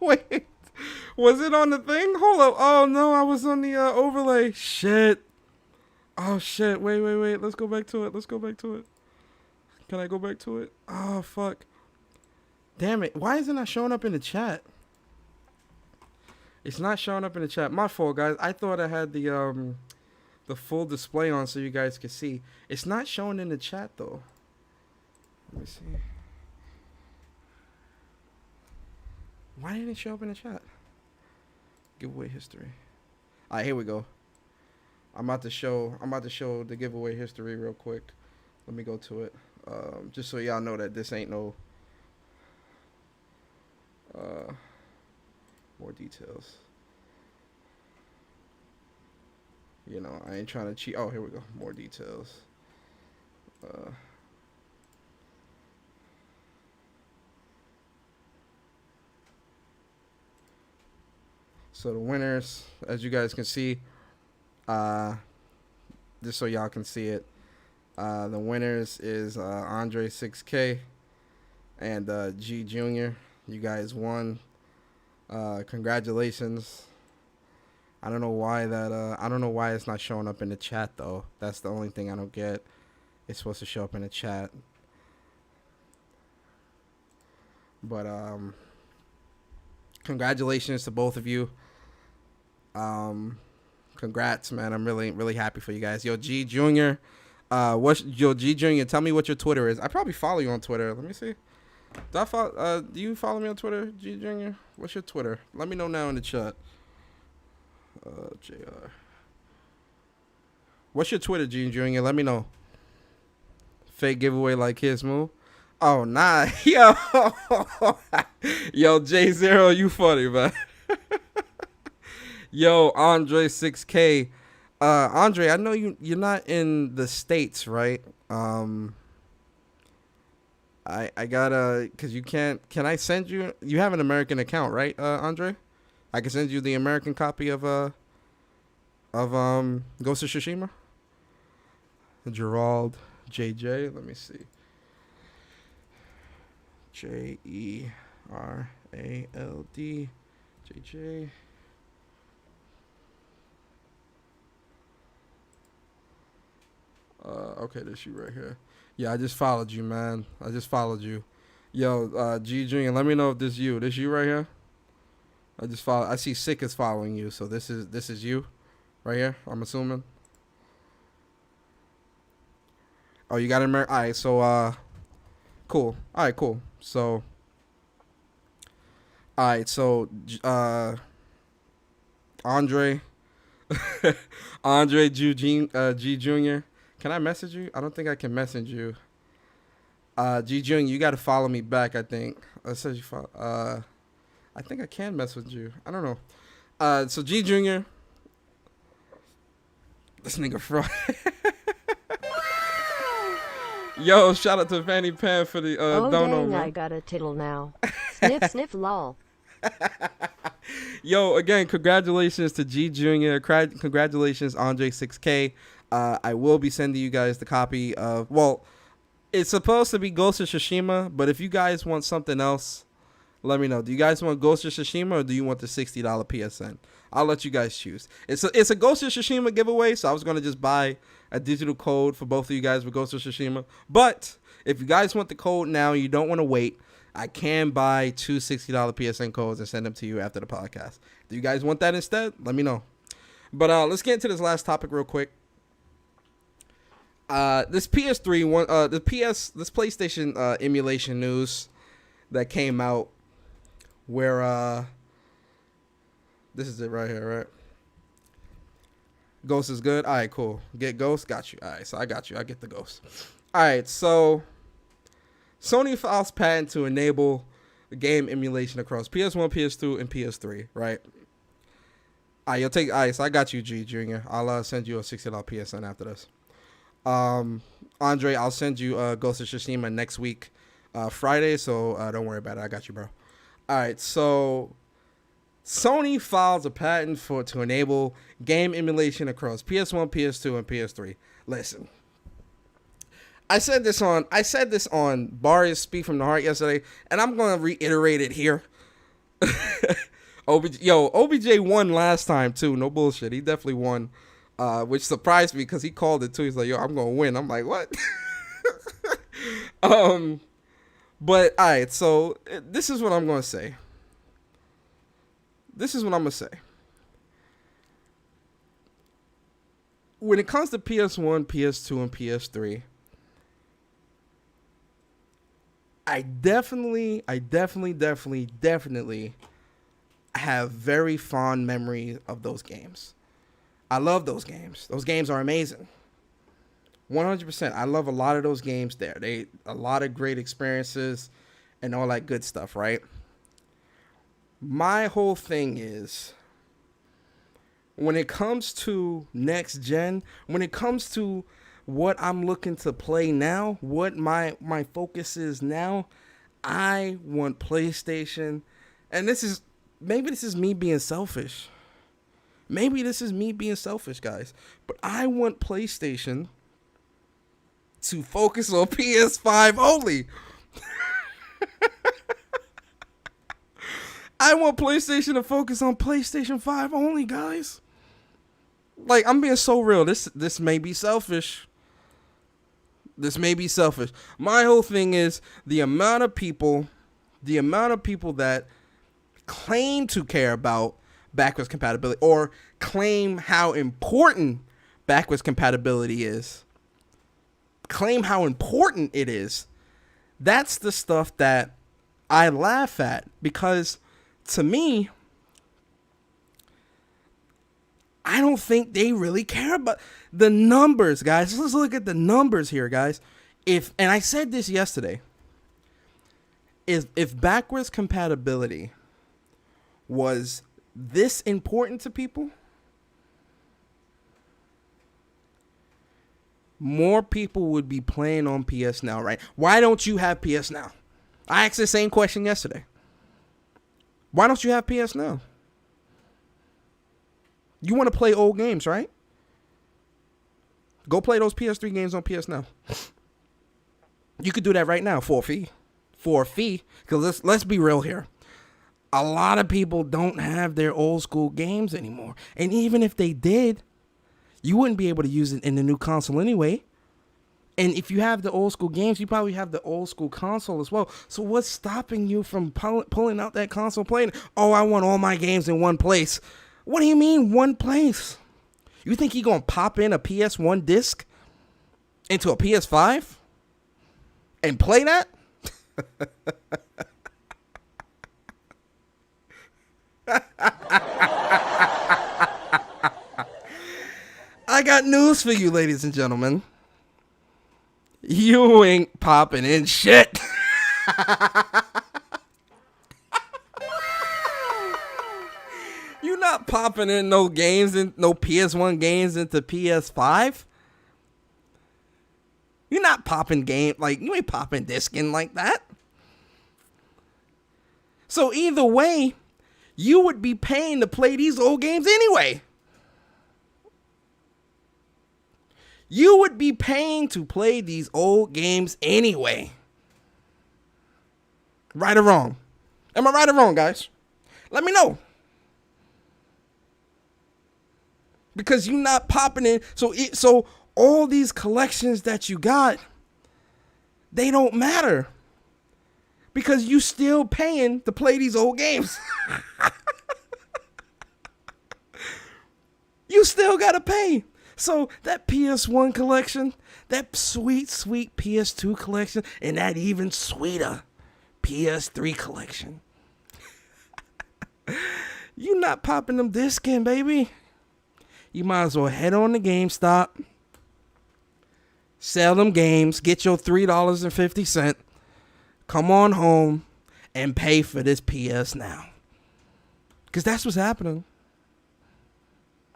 Wait. Was it on the thing? Hold up. Oh, no, I was on the overlay. Shit. Oh, shit. Wait. Let's go back to it. Can I go back to it? Oh, fuck. Damn it. Why isn't that showing up in the chat? It's not showing up in the chat. My fault, guys. I thought I had the full display on so you guys could see. It's not showing in the chat, though. Let me see. Why didn't it show up in the chat? Giveaway history. All right, here we go. I'm about to show the giveaway history real quick. Let me go to it. Just so y'all know that this ain't no more details. You know, I ain't trying to cheat. Oh, here we go. More details. So the winners, as you guys can see, just so y'all can see it, the winners is Andre 6K and G Junior. You guys won. Congratulations. I don't know why it's not showing up in the chat though. That's the only thing I don't get. It's supposed to show up in the chat. But congratulations to both of you. Congrats, man. I'm really happy for you guys. Yo, G Junior. G Junior, tell me what your Twitter is. I probably follow you on Twitter. Let me see. Do you follow me on Twitter, G Junior? What's your Twitter? Let me know now in the chat. JR. What's your Twitter, G Junior? Let me know. Fake giveaway like his move. Oh, nah. Yo. Yo, J0, you funny, man. Yo, Andre 6K. Andre, I know you're not in the States, right? I gotta, cause you can I send you have an American account, right, Andre? I can send you the American copy of Ghost of Tsushima. Gerald JJ, let me see. JERALD JJ. Okay, this you right here. Yeah, I just followed you, man. I just followed you. Yo, G Junior, let me know if this you. This you right here? I see Sick is following you, so this is you right here, I'm assuming. Oh, you got it, all right, so cool. All right, cool. So all right, so Andre Andre G Junior. Can I message you? I don't think I can message you. G Junior, you got to follow me back, I think. It says you follow. I think I can message you. I don't know. So G Junior. This nigga fraud. Yo, shout out to Fanny Pan for the dono, man. I got a tittle now. Sniff, sniff, lol. Yo, again, congratulations to G Junior. Congratulations, Andre 6K. I will be sending you guys the copy of, well, it's supposed to be Ghost of Tsushima, but if you guys want something else, let me know. Do you guys want Ghost of Tsushima or do you want the $60 PSN? I'll let you guys choose. It's a Ghost of Tsushima giveaway, so I was gonna just buy a digital code for both of you guys with Ghost of Tsushima. But if you guys want the code now, you don't want to wait, I can buy two $60 PSN codes and send them to you after the podcast. Do you guys want that instead? Let me know. But let's get into this last topic real quick. This PS3 one, this PlayStation emulation news that came out, where this is it right here, right? Ghost is good. All right, cool. Get Ghost, got you. All right, so I got you. I get the Ghost. All right, so Sony files patent to enable the game emulation across PS1, PS2, and PS3. Right. All right, you'll take. All right, so I got you, G Junior. I'll send you a $60 PSN after this. Andre, I'll send you Ghost of Tsushima next week, Friday, so don't worry about it. I got you, bro. All right, so Sony files a patent to enable game emulation across PS1, PS2, and PS3. Listen, I said this on Barrios Speak from the Heart yesterday, and I'm gonna reiterate it here. OBJ won last time too. No bullshit. He definitely won. Which surprised me because he called it too. He's like, yo, I'm going to win. I'm like, what? But, all right, so this is what I'm going to say. When it comes to PS1, PS2, and PS3, I definitely have very fond memories of those games. I love those games. Those games are amazing. 100%. I love a lot of those games there. A lot of great experiences and all that good stuff, right? My whole thing is, when it comes to next gen, when it comes to what I'm looking to play now, what my focus is now, I want PlayStation. And maybe this is me being selfish. Guys. But I want PlayStation to focus on PS5 only. I want PlayStation to focus on PlayStation 5 only, guys. Like, I'm being so real. This may be selfish. My whole thing is the amount of people that claim to care about backwards compatibility or claim how important backwards compatibility is. Claim how important it is. That's the stuff that I laugh at, because to me, I don't think they really care about the numbers, guys. Let's look at the numbers here, guys. And I said this yesterday, if backwards compatibility was this important to people, more people would be playing on PS Now, right? Why don't you have PS Now? I asked the same question yesterday. Why don't you have PS Now? You want to play old games, right? Go play those PS3 games on PS Now. You could do that right now for a fee. Because let's be real here. A lot of people don't have their old school games anymore. And even if they did, you wouldn't be able to use it in the new console anyway. And if you have the old school games, you probably have the old school console as well. So what's stopping you from pulling out that console, playing? Oh, I want all my games in one place. What do you mean one place? You think you're going to pop in a PS1 disc into a PS5 and play that? I got news for you, ladies and gentlemen. You ain't popping in shit. You're not popping in no games, and no PS1 games into PS5. You're not popping you ain't popping disc in like that. So either way, you would be paying to play these old games anyway. You would be paying to play these old games anyway. Right or wrong? Am I right or wrong, guys? Let me know. because you're not popping in. So all these collections that you got, they don't matter because you still paying to play these old games. You still gotta pay. So that PS1 collection, that sweet, sweet PS2 collection, and that even sweeter PS3 collection, you not popping them discs in, baby. You might as well head on to GameStop, sell them games, get your $3.50, come on home, and pay for this PS now. Because that's what's happening.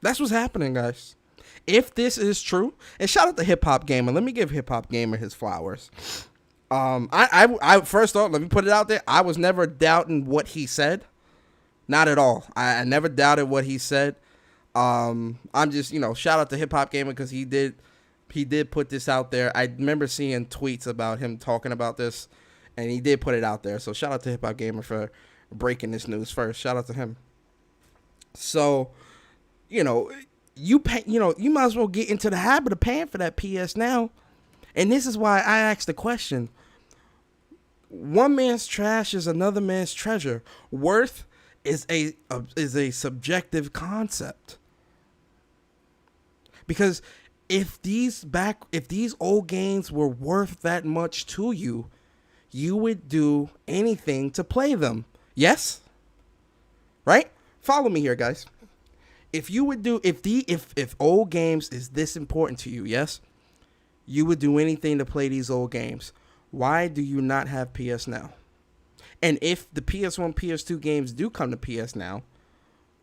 That's what's happening, guys. If this is true, and shout out to Hip Hop Gamer. Let me give Hip Hop Gamer his flowers. I first off, let me put it out there. I was never doubting what he said. Not at all. I never doubted what he said. I'm just, shout out to Hip Hop Gamer because he did put this out there. I remember seeing tweets about him talking about this, and he did put it out there. So shout out to Hip Hop Gamer for breaking this news first. Shout out to him. So, you pay, you might as well get into the habit of paying for that PS now. And this is why I asked the question. One man's trash is another man's treasure. Worth is a subjective concept. Because if these old games were worth that much to you, you would do anything to play them. Yes? Right? Follow me here, guys. If old games is this important to you, yes, you would do anything to play these old games. Why do you not have PS Now? And if the PS1, PS2 games do come to PS Now,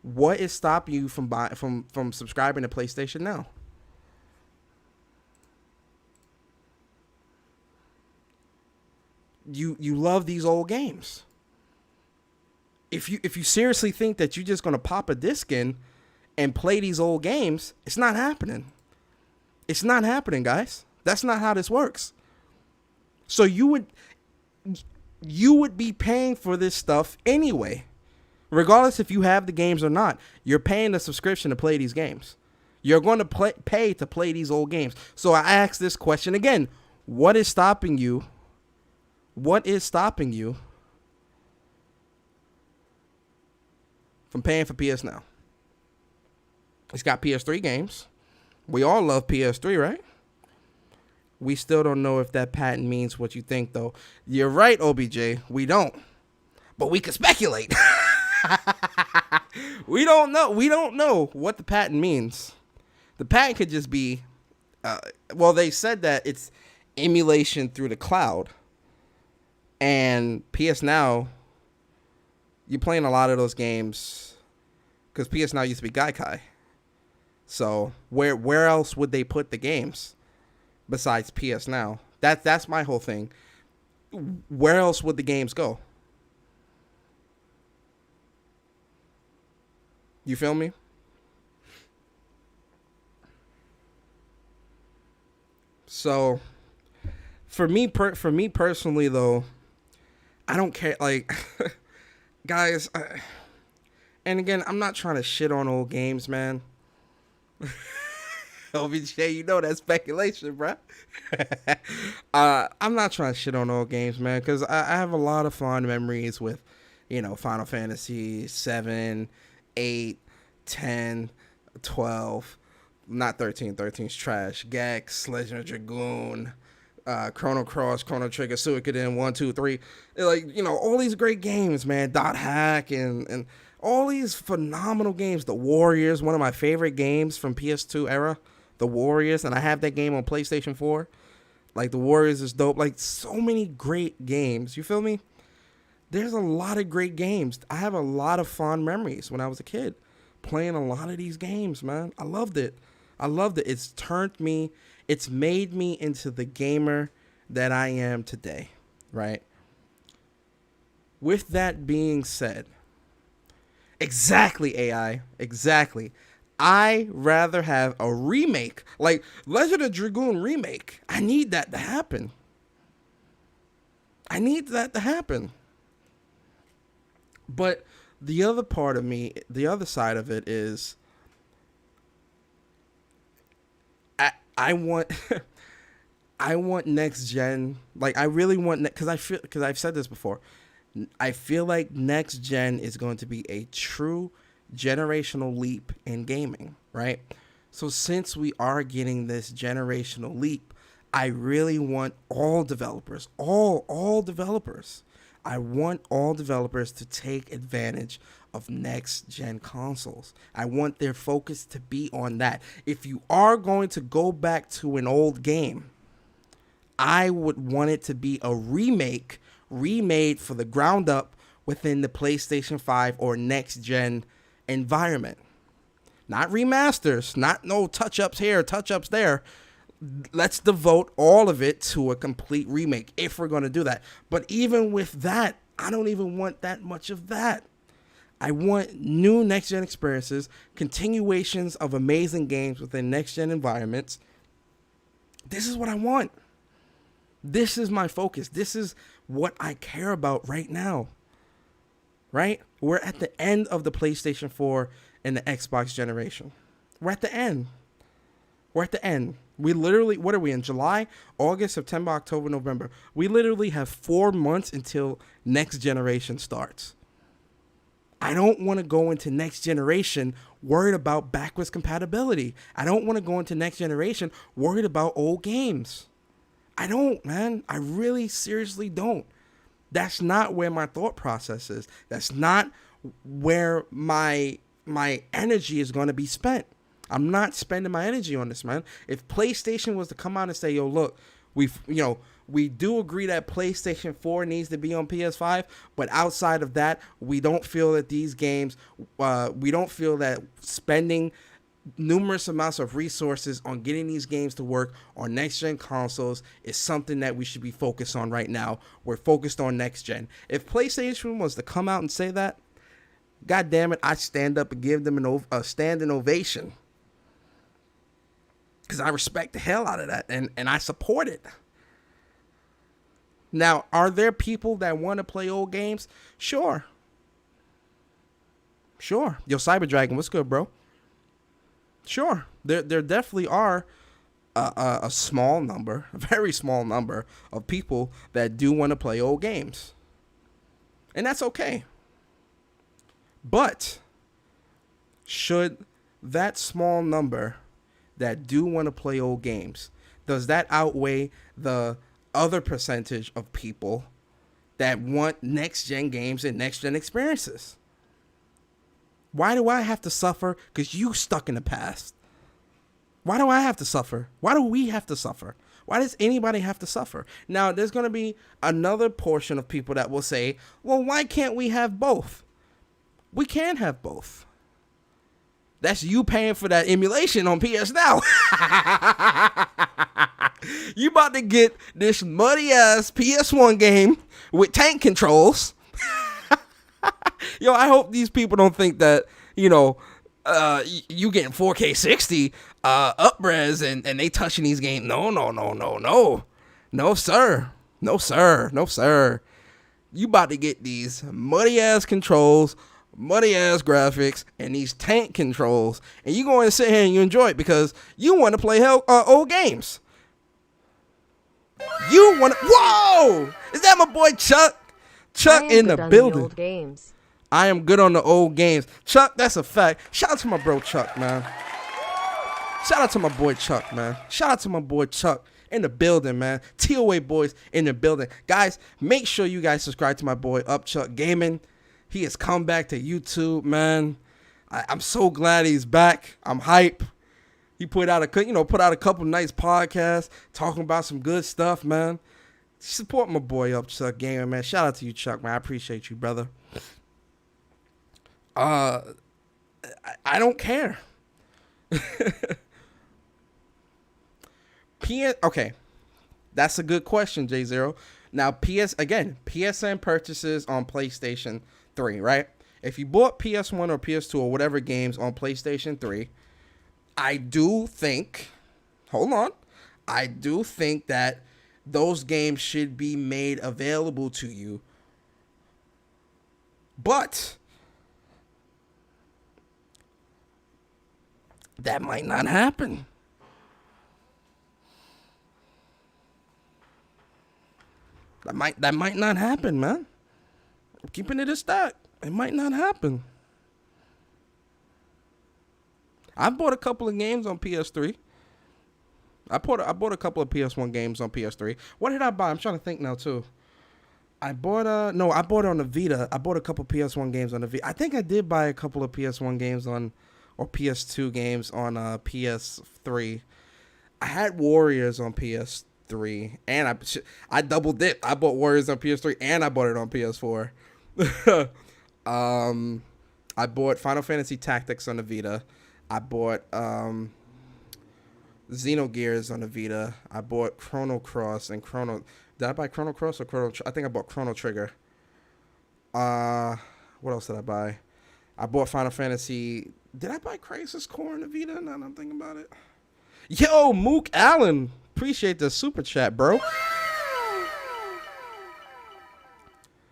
what is stopping you from subscribing to PlayStation Now? You love these old games. If you seriously think that you're just gonna pop a disc in and play these old games, it's not happening. It's not happening, guys. That's not how this works. So you would be paying for this stuff anyway. Regardless if you have the games or not, you're paying a subscription to play these games. You're going to pay to play these old games. So I ask this question again. What is stopping you? What is stopping you from paying for PS Now? It's got PS3 games. We all love PS3, right? We still don't know if that patent means what you think, though. You're right, OBJ. We don't. But we can speculate. We don't know. We don't know what the patent means. The patent could just be, they said that it's emulation through the cloud. And PS Now, you're playing a lot of those games because PS Now used to be Gaikai. So where else would they put the games besides PS Now? That's my whole thing. Where else would the games go? You feel me? So for me personally though, I don't care. Like, guys, and again, I'm not trying to shit on old games, man. OBJ, that's speculation, bro. I'm not trying to shit on old games, man, because I have a lot of fond memories with, Final Fantasy 7, 8, 10, 12, not 13. 13's trash. Gex, Legend of Dragoon, Chrono Cross, Chrono Trigger, Suikoden 1, 2, 3. Like, all these great games, man. Dot Hack and all these phenomenal games. The Warriors, one of my favorite games from PS2 era. The Warriors, and I have that game on PlayStation 4. Like, The Warriors is dope. Like, so many great games. You feel me? There's a lot of great games. I have a lot of fond memories when I was a kid playing a lot of these games, man. I loved it. It's made me into the gamer that I am today, right? With that being said, exactly, AI, exactly. I rather have a remake, like Legend of Dragoon remake. I need that to happen. But the other part of me, the other side of it is, I want I want next gen. Like I really want because I've said this before. I feel like next gen is going to be a true generational leap in gaming, right? So since we are getting this generational leap, I really want all developers, all developers. I want all developers to take advantage of next gen consoles. I want their focus to be on that. If you are going to go back to an old game, I would want it to be a remade for the ground up within the PlayStation 5 or next gen environment. Not remasters, not no touch-ups here, touch-ups there. Let's devote all of it to a complete remake if we're going to do that. But even with that, I don't even want that much of that. I want new next-gen experiences, continuations of amazing games within next-gen environments. This is what I want. This is my focus. This is what I care about right now. Right? We're at the end of the PlayStation 4 and the Xbox generation. We're at the end. We're at the end. We literally, what are we in? July, August, September, October, November. We literally have 4 months until next generation starts. I don't want to go into next generation worried about backwards compatibility. I don't want to go into next generation worried about old games. I don't, man. I really seriously don't. That's not where my thought process is. That's not where my energy is going to be spent. I'm not spending my energy on this, man. If PlayStation was to come out and say, yo, look, we do agree that PlayStation 4 needs to be on PS5, but outside of that, we don't feel that these games, we don't feel that spending numerous amounts of resources on getting these games to work on next gen consoles is something that we should be focused on right now. We're focused on next gen. If PlayStation was to come out and say that, God damn it, I stand up and give them a standing ovation. Because I respect the hell out of that and I support it. Now, are there people that want to play old games? Sure. Yo, Cyber Dragon, what's good, bro? Sure, there definitely are a small number, a very small number of people that do want to play old games. And that's okay. But should that small number that do want to play old games, does that outweigh the other percentage of people that want next-gen games and next-gen experiences? Why do I have to suffer because you stuck in the past? Why do I have to suffer? Why do we have to suffer? Why does anybody have to suffer? Now, there's going to be another portion of people that will say, well, why can't we have both? We can have both. That's you paying for that emulation on PS Now. You about to get this muddy-ass PS1 game with tank controls. Yo, I hope these people don't think that, you getting 4K 60 up-res and they touching these games. No. No, sir. You about to get these muddy-ass controls, muddy-ass graphics, and these tank controls, and you going to sit here and you enjoy it because you want to play old games. Whoa! Is that my boy Chuck? Chuck in the building. Old games. I am good on the old games. Chuck, that's a fact. Shout out to my bro Chuck, man. Shout out to my boy Chuck, man. Shout out to my boy Chuck in the building, man. TOA boys in the building. Guys, make sure you guys subscribe to my boy Upchuck Gaming. He has come back to YouTube, man. I'm so glad he's back. I'm hype. He put out a couple nice podcasts talking about some good stuff, man. Support my boy Upchuck Gaming, man. Shout out to you, Chuck, man. I appreciate you, brother. I don't care. Okay, that's a good question, J0. Now, PSN purchases on PlayStation 3, right? If you bought PS1 or PS2 or whatever games on PlayStation 3, I do think that those games should be made available to you. But that might not happen. That might not happen, man. I'm keeping it a stack. It might not happen. I bought a couple of games on PS3. I bought a couple of PS1 games on PS3. What did I buy? I'm trying to think now too. I bought it on the Vita. I bought a couple PS1 games on the Vita. I think I did buy a couple of PS1 games or PS2 games on PS3. I had Warriors on PS3, and I double dipped. I bought Warriors on PS3, and I bought it on PS4. I bought Final Fantasy Tactics on the Vita. I bought Xenogears on the Vita. I bought Chrono Cross and Chrono. Did I buy Chrono Cross or Chrono? I think I bought Chrono Trigger. What else did I buy? I bought Final Fantasy. Did I buy Crisis Core on the Vita? Now that I'm thinking about it. Yo, Mook Allen. Appreciate the super chat, bro.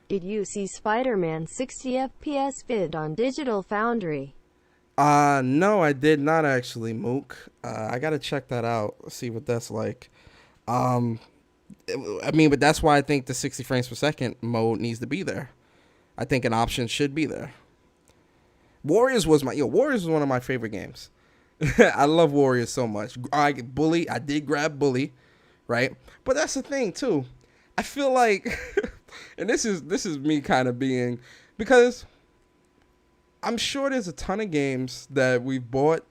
Did you see Spider-Man 60 FPS vid on Digital Foundry? No, I did not actually, Mook. I gotta check that out. See what that's like. But that's why I think the 60 frames per second mode needs to be there. I think an option should be there. Warriors was one of my favorite games. I love Warriors so much. I did grab Bully, right? But that's the thing too. I feel like, and this is me kind of being, because I'm sure there's a ton of games that we've bought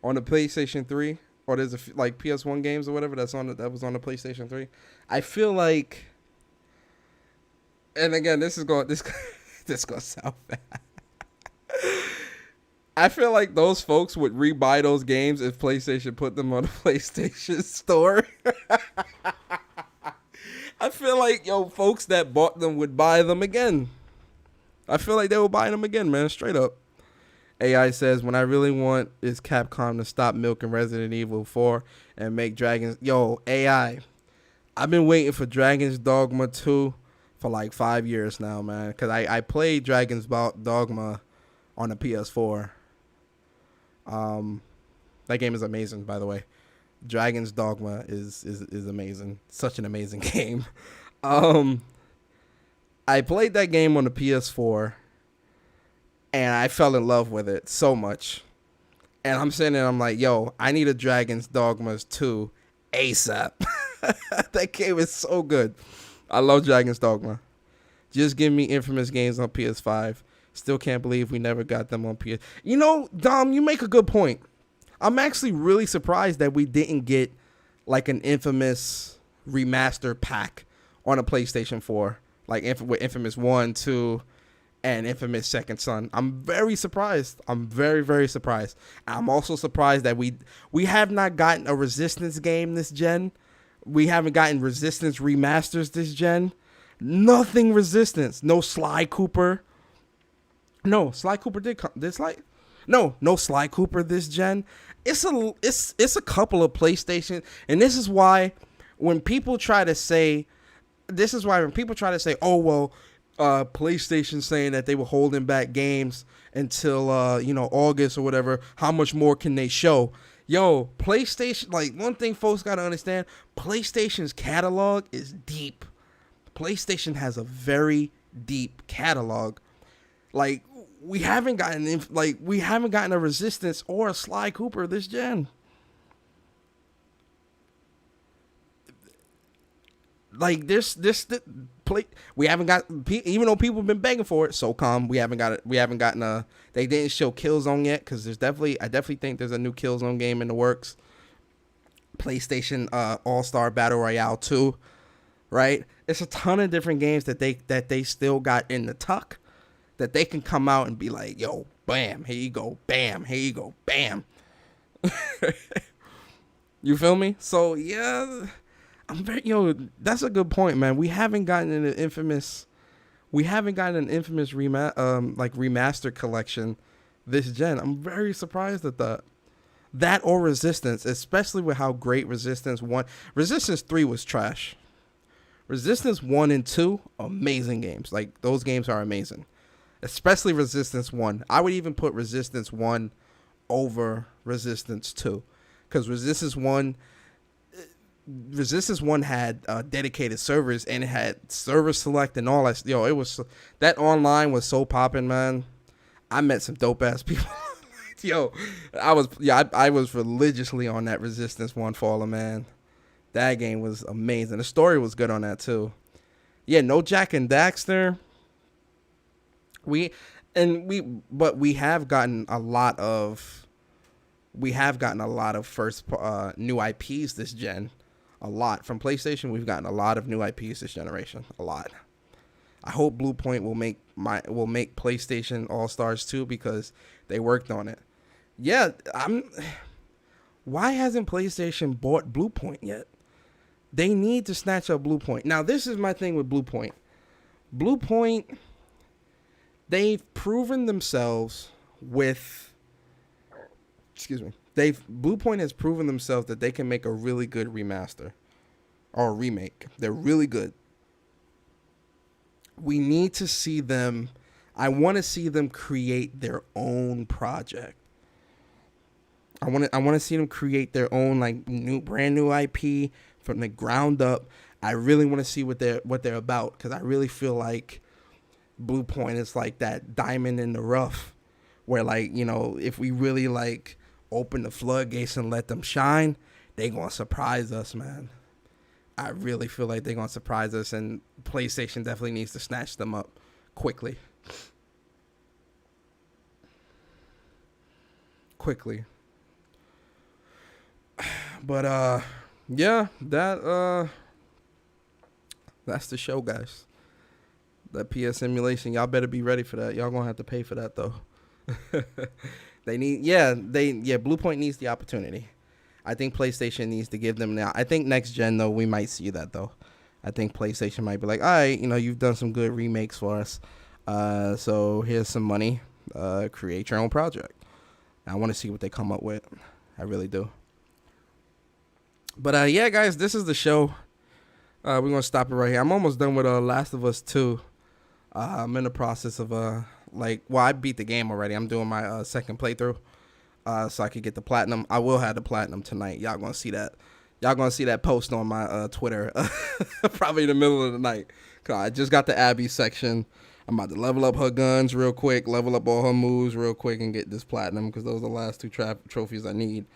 on the PlayStation 3, or there's like PS1 games or whatever that was on the PlayStation 3. I feel like, and again, this gonna sound bad. I feel like those folks would rebuy those games if PlayStation put them on the PlayStation Store. I feel like, folks that bought them would buy them again. I feel like they will buy them again, man, straight up. AI says, when I really want is Capcom to stop milking Resident Evil 4 and make Dragon's... Yo, AI, I've been waiting for Dragon's Dogma 2 for like 5 years now, man. Because I played Dragon's Dogma on the PS4. That game is amazing, by the way. Dragon's Dogma is amazing. Such an amazing game. I played that game on the PS4, and I fell in love with it so much. And I'm sitting there, I'm like, yo, I need a Dragon's Dogmas 2 ASAP. That game is so good. I love Dragon's Dogma. Just give me Infamous games on PS5. Still can't believe we never got them on PS. Dom, you make a good point. I'm actually really surprised that we didn't get like an Infamous remaster pack on a PlayStation 4. Like with Infamous 1, 2, and Infamous Second Son. I'm very surprised. I'm very, very surprised. I'm also surprised that we have not gotten a Resistance game this gen. We haven't gotten Resistance remasters this gen. Nothing Resistance. No Sly Cooper. No, Sly Cooper did come. No Sly Cooper this gen. It's a couple of PlayStation, and this is why when people try to say, oh well, PlayStation saying that they were holding back games until August or whatever. How much more can they show? Yo, PlayStation, like, one thing folks gotta understand, PlayStation's catalog is deep. PlayStation has a very deep catalog. Like, we haven't gotten a Resistance or a Sly Cooper this gen. Like, we haven't got, even though people have been begging for it, SOCOM, we haven't gotten a, they didn't show Killzone yet, because I definitely think there's a new Killzone game in the works. PlayStation All-Star Battle Royale 2, right? It's a ton of different games that they still got in the tuck, that they can come out and be like, yo, bam, here you go, bam, here you go, bam. You feel me? So, yeah, that's a good point, man. We haven't gotten an Infamous remaster collection this gen. I'm very surprised at that. That or Resistance, especially with how great Resistance 3 was trash. Resistance 1 and 2, amazing games. Like, those games are amazing. Especially Resistance 1. I would even put Resistance 1 over Resistance 2. Because Resistance 1, Resistance 1 had dedicated servers, and it had server select and all that. Yo, it was, that online was so popping, man. I met some dope ass people. Yo, I was religiously on that Resistance 1 Fallen, man. That game was amazing. The story was good on that too. Yeah, no Jack and Daxter. But we have gotten a lot of first new IPs this gen. A lot from PlayStation. We've gotten a lot of new IPs this generation. A lot. I hope Bluepoint will make PlayStation All Stars 2 because they worked on it. Yeah, why hasn't PlayStation bought Bluepoint yet? They need to snatch up Bluepoint. Now, this is my thing with Bluepoint. Bluepoint, they've proven themselves with, Bluepoint has proven themselves that they can make a really good remaster or a remake. They're really good. We need to see them. I want to see them create their own project. I want to see them create their own brand new IP from the ground up. I really want to see what they're about, because I really feel like Bluepoint is like that diamond in the rough, where if we really open the floodgates and let them shine, they gonna surprise us, man. I really feel like they're gonna surprise us, and PlayStation definitely needs to snatch them up quickly. But yeah, that's the show, guys. That PS Emulation, y'all better be ready for that. Y'all gonna have to pay for that though. Bluepoint needs the opportunity. I think PlayStation needs to give them now. I think next gen though, we might see that though. I think PlayStation might be like, all right, you've done some good remakes for us, so here's some money. Create your own project. I want to see what they come up with. I really do. But yeah, guys, this is the show. We're gonna stop it right here. I'm almost done with Last of Us 2. I'm in the process of I beat the game already. I'm doing my second playthrough, so I could get the platinum. I will have the platinum tonight. Y'all gonna see that. Y'all gonna see that post on my Twitter, probably in the middle of the night. Cause I just got the Abby section. I'm about to level up her guns real quick, level up all her moves real quick, and get this platinum, because those are the last two trophies I need.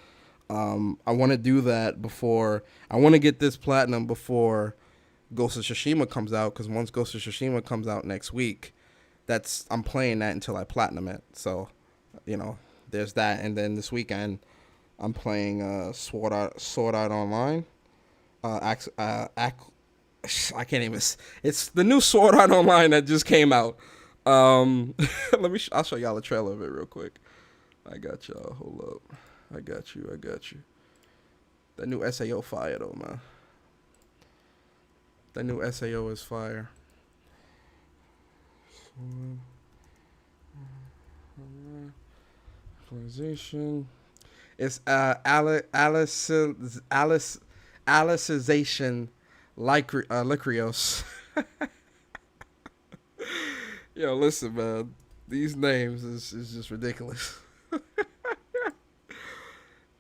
I want to do that before. I want to get this platinum before Ghost of Tsushima comes out, because once Ghost of Tsushima comes out next week, I'm playing that until I platinum it. So, there's that. And then this weekend, I'm playing Sword Art Online. I can't even. It's the new Sword Art Online that just came out. I'll show y'all a trailer of it real quick. I got y'all. Hold up. I got you. That new SAO fire though, man. That new SAO is fire. Alicization. It's Alicization Lycrios. Yo, listen, man. These names is just ridiculous.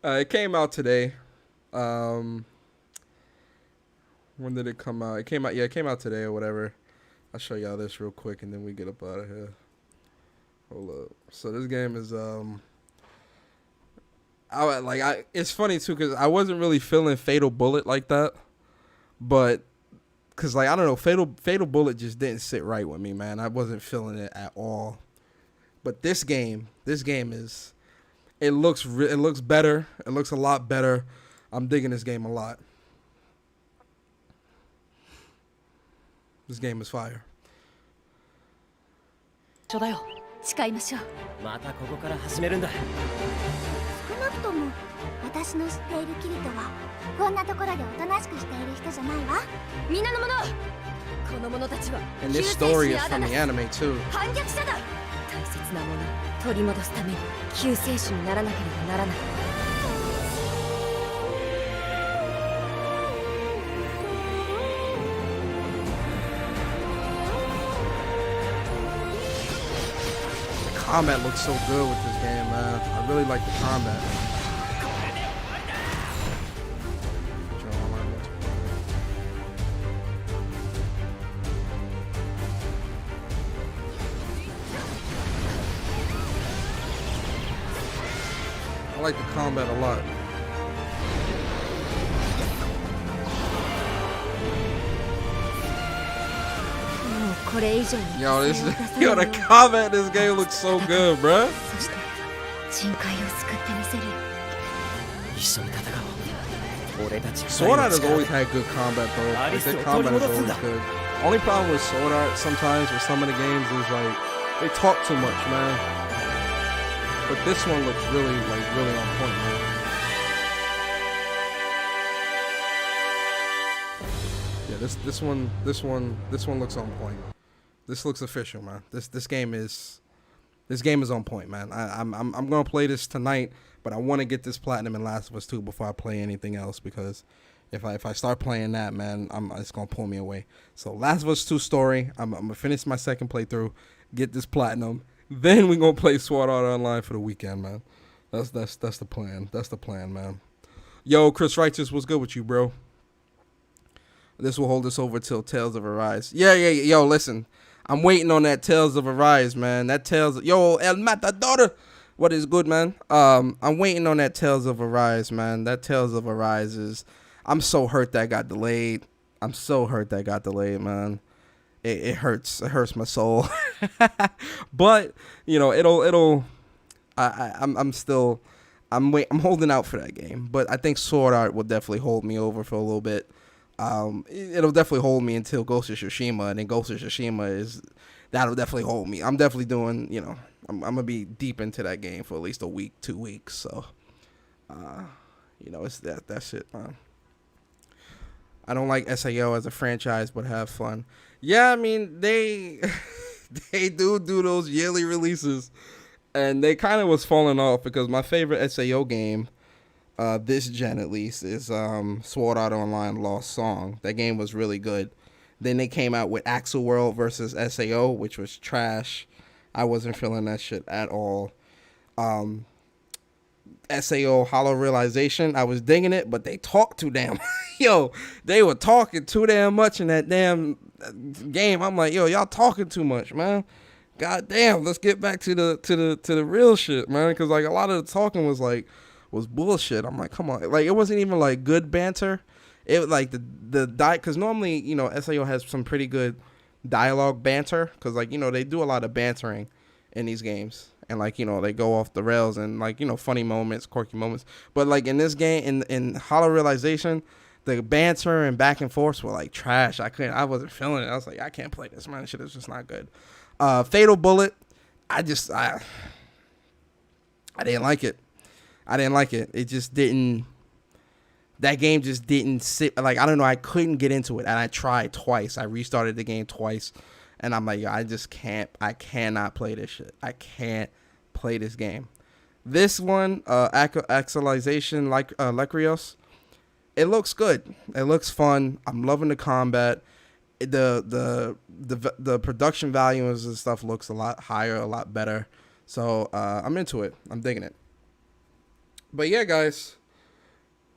It came out today. When did it come out? It came out today or whatever. I'll show y'all this real quick and then we get up out of here. Hold up. So this game is it's funny too, because I wasn't really feeling Fatal Bullet like that, but because I don't know, Fatal Bullet just didn't sit right with me, man. I wasn't feeling it at all. But this game is. It looks better. It looks a lot better. I'm digging this game a lot. This game is fire. 緒だよ。誓いましょう。またここから始めるんだ。少なくとも私の知っているキリトはこんなところでおとなしくしている人じゃないわ。皆の者、この者たちは And this story is from the anime too. 反逆者だ。大切なもの取り戻すために救世主にならなければならない。Combat looks so good with this game, man. I really like the combat. like the combat a lot. Yo, the combat in this game looks so good, bruh. Sword Art has always had good combat though. Like, their combat is always good. Only problem with Sword Art sometimes with some of the games is like they talk too much, man. But this one looks really on point, man. Yeah, this one looks on point. This looks official, man. This game is on point, man. I'm gonna play this tonight, but I want to get this platinum in Last of Us 2 before I play anything else, because if I start playing that, man, it's gonna pull me away. So Last of Us 2 story, I'm gonna finish my second playthrough, get this platinum, then we're gonna play Sword Art Online for the weekend, man. That's the plan. That's the plan, man. Yo, Chris Righteous, what's good with you, bro? This will hold us over till Tales of Arise. Yeah, yo, listen. I'm waiting on that Tales of Arise, man. That yo, El Matador. What is good, man? I'm waiting on that Tales of Arise, man. That Tales of Arise is... I'm so hurt that got delayed. I'm so hurt that got delayed, man. It hurts. It hurts my soul. But, you know, I'm holding out for that game. But I think Sword Art will definitely hold me over for a little bit. It'll definitely hold me until Ghost of Tsushima, and then Ghost of Tsushima that'll definitely hold me. I'm definitely doing, you know, I'm gonna be deep into that game for at least a week, 2 weeks. So, you know, it's that's it, man. I don't like SAO as a franchise, but have fun. Yeah, I mean they do those yearly releases, and they kind of was falling off because my favorite SAO game, this gen at least, is Sword Art Online Lost Song. That game was really good. Then they came out with Axel World versus SAO, which was trash. I wasn't feeling that shit at all. SAO Hollow Realization, I was digging it, but they talked too damn. Yo, they were talking too damn much in that damn game. I'm like, yo, y'all talking too much, man. God damn, let's get back to the real shit, man. Because like a lot of the talking was bullshit. I'm like, come on, like it wasn't even like good banter. It like because normally, you know, SAO has some pretty good dialogue banter, because like, you know, they do a lot of bantering in these games, and like, you know, they go off the rails and like, you know, funny moments, quirky moments. But like in this game, in Hollow Realization, the banter and back and forth were like trash. I wasn't feeling it. I was like, I can't play this, man. This shit is just not good. Fatal Bullet, I didn't like it. It just didn't. That game just didn't sit. Like, I don't know. I couldn't get into it, and I tried twice. I restarted the game twice, and I'm like, I just can't. I cannot play this shit. I can't play this game. This one, Actualization, like Lecrios, it looks good. It looks fun. I'm loving the combat. The production values and stuff looks a lot higher, a lot better. So I'm into it. I'm digging it. But yeah, guys,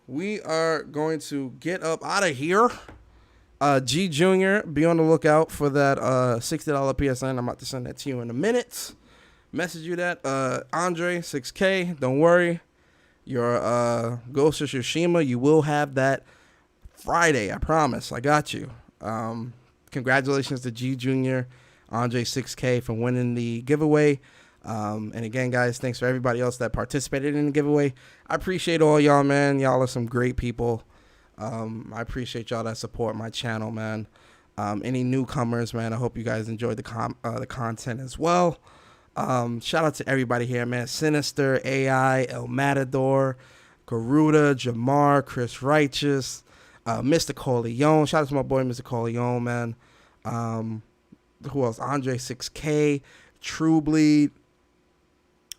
we are going to get up out of here. G Junior, be on the lookout for that $60 PSN. I'm about to send that to you in a minute. Message you that. Andre 6K, don't worry. Your Ghost of Tsushima, you will have that Friday. I promise. I got you. Congratulations to G Junior, Andre 6K, for winning the giveaway. And again, guys, thanks for everybody else that participated in the giveaway. I appreciate all y'all, man. Y'all are some great people. I appreciate y'all that support my channel, man. Any newcomers, man, I hope you guys enjoyed the content as well. Shout out to everybody here, man. Sinister, AI, El Matador, Garuda, Jamar, Chris Righteous, Mr. Corleone. Shout out to my boy, Mr. Corleone, man. Who else? Andre 6K, True Bleed.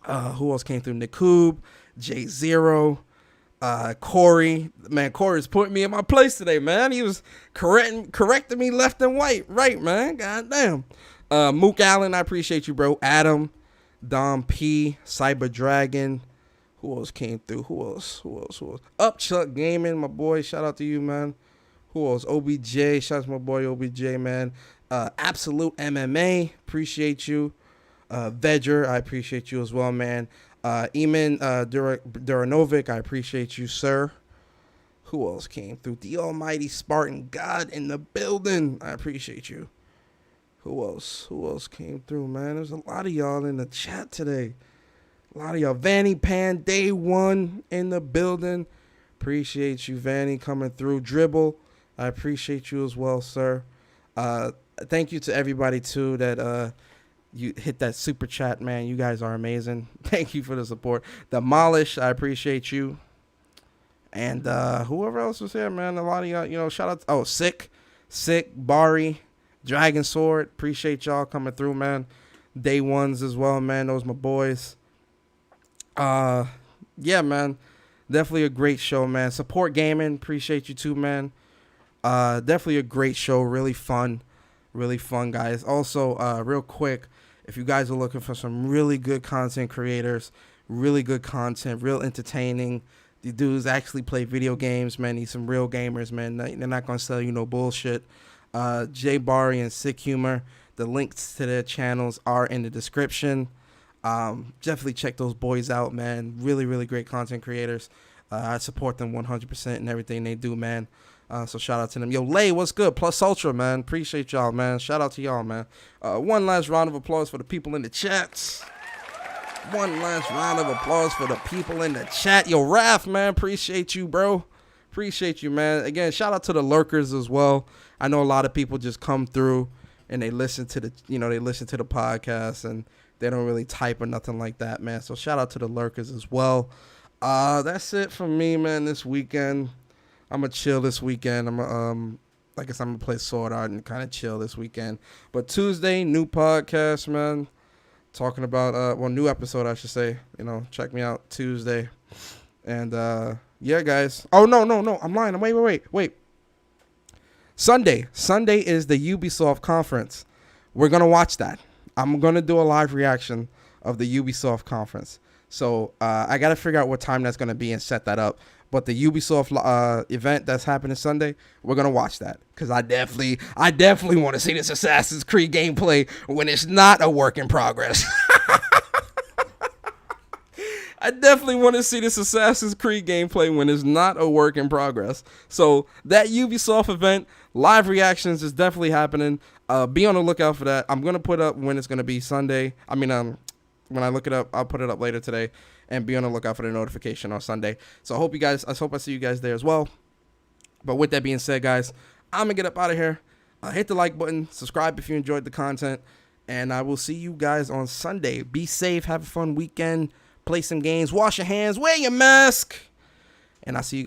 Who else came through? Nikoob, J0, Corey. Man, Corey's putting me in my place today, man. He was correcting me left and right, man. God damn. Mook Allen, I appreciate you, bro. Adam, Dom P, Cyber Dragon. Who else came through? Who else? Upchuck Gaming, my boy. Shout out to you, man. Who else? OBJ. Shout out to my boy OBJ, man. Absolute MMA. Appreciate you. Vedger, I appreciate you as well, man. Eamon Duranovic, I appreciate you, sir. Who else came through? The almighty Spartan God in the building. I appreciate you. Who else came through, man? There's a lot of y'all in the chat today. A lot of y'all. Vanny Pan, day one in the building. Appreciate you, Vanny, coming through. Dribble, I appreciate you as well, sir. Thank you to everybody, too, that you hit that super chat, man. You guys are amazing. Thank you for the support. Demolish, I appreciate you. And whoever else was here, man. A lot of y'all, shout out. Oh, Sick, Bari, Dragon Sword. Appreciate y'all coming through, man. Day ones as well, man. Those my boys. Yeah, man. Definitely a great show, man. Support Gaming. Appreciate you too, man. Definitely a great show. Really fun, guys. Also, real quick, if you guys are looking for some really good content creators, really good content, real entertaining, the dudes actually play video games, man. Need some real gamers, man. They're not going to sell you no bullshit. Jay Bari and Sick Humor. The links to their channels are in the description. Definitely check those boys out, man. Really great content creators. I support them 100% in everything they do, man. So shout out to them. Yo, Lay, what's good? Plus Ultra, man. Appreciate y'all, man. Shout out to y'all, man. One last round of applause for the people in the chats. One last round of applause for the people in the chat. Yo, Raph, man, appreciate you, bro. Appreciate you, man. Again, shout out to the lurkers as well. I know a lot of people just come through and they listen to the podcast and they don't really type or nothing like that, man. So shout out to the lurkers as well. That's it for me, man. This weekend, I'm gonna chill this weekend. Like I said, I'm gonna play Sword Art and kind of chill this weekend. But Tuesday, new podcast, man. Talking about new episode, I should say. Check me out Tuesday. And yeah, guys. Oh no, I'm lying. Wait. Sunday is the Ubisoft conference. We're gonna watch that. I'm gonna do a live reaction of the Ubisoft conference. So I gotta figure out what time that's gonna be and set that up. But the Ubisoft event that's happening Sunday, we're gonna watch that because I definitely want to see this Assassin's Creed gameplay when it's not a work in progress. I definitely want to see this Assassin's Creed gameplay when it's not a work in progress. So that Ubisoft event, live reactions is definitely happening. Be on the lookout for that. I'm gonna put up when it's gonna be Sunday. When I look it up, I'll put it up later today. And be on the lookout for the notification on Sunday. So I hope I see you guys there as well. But with that being said, guys, I'm going to get up out of here. Hit the like button. Subscribe if you enjoyed the content. And I will see you guys on Sunday. Be safe. Have a fun weekend. Play some games. Wash your hands. Wear your mask. And I'll see you guys.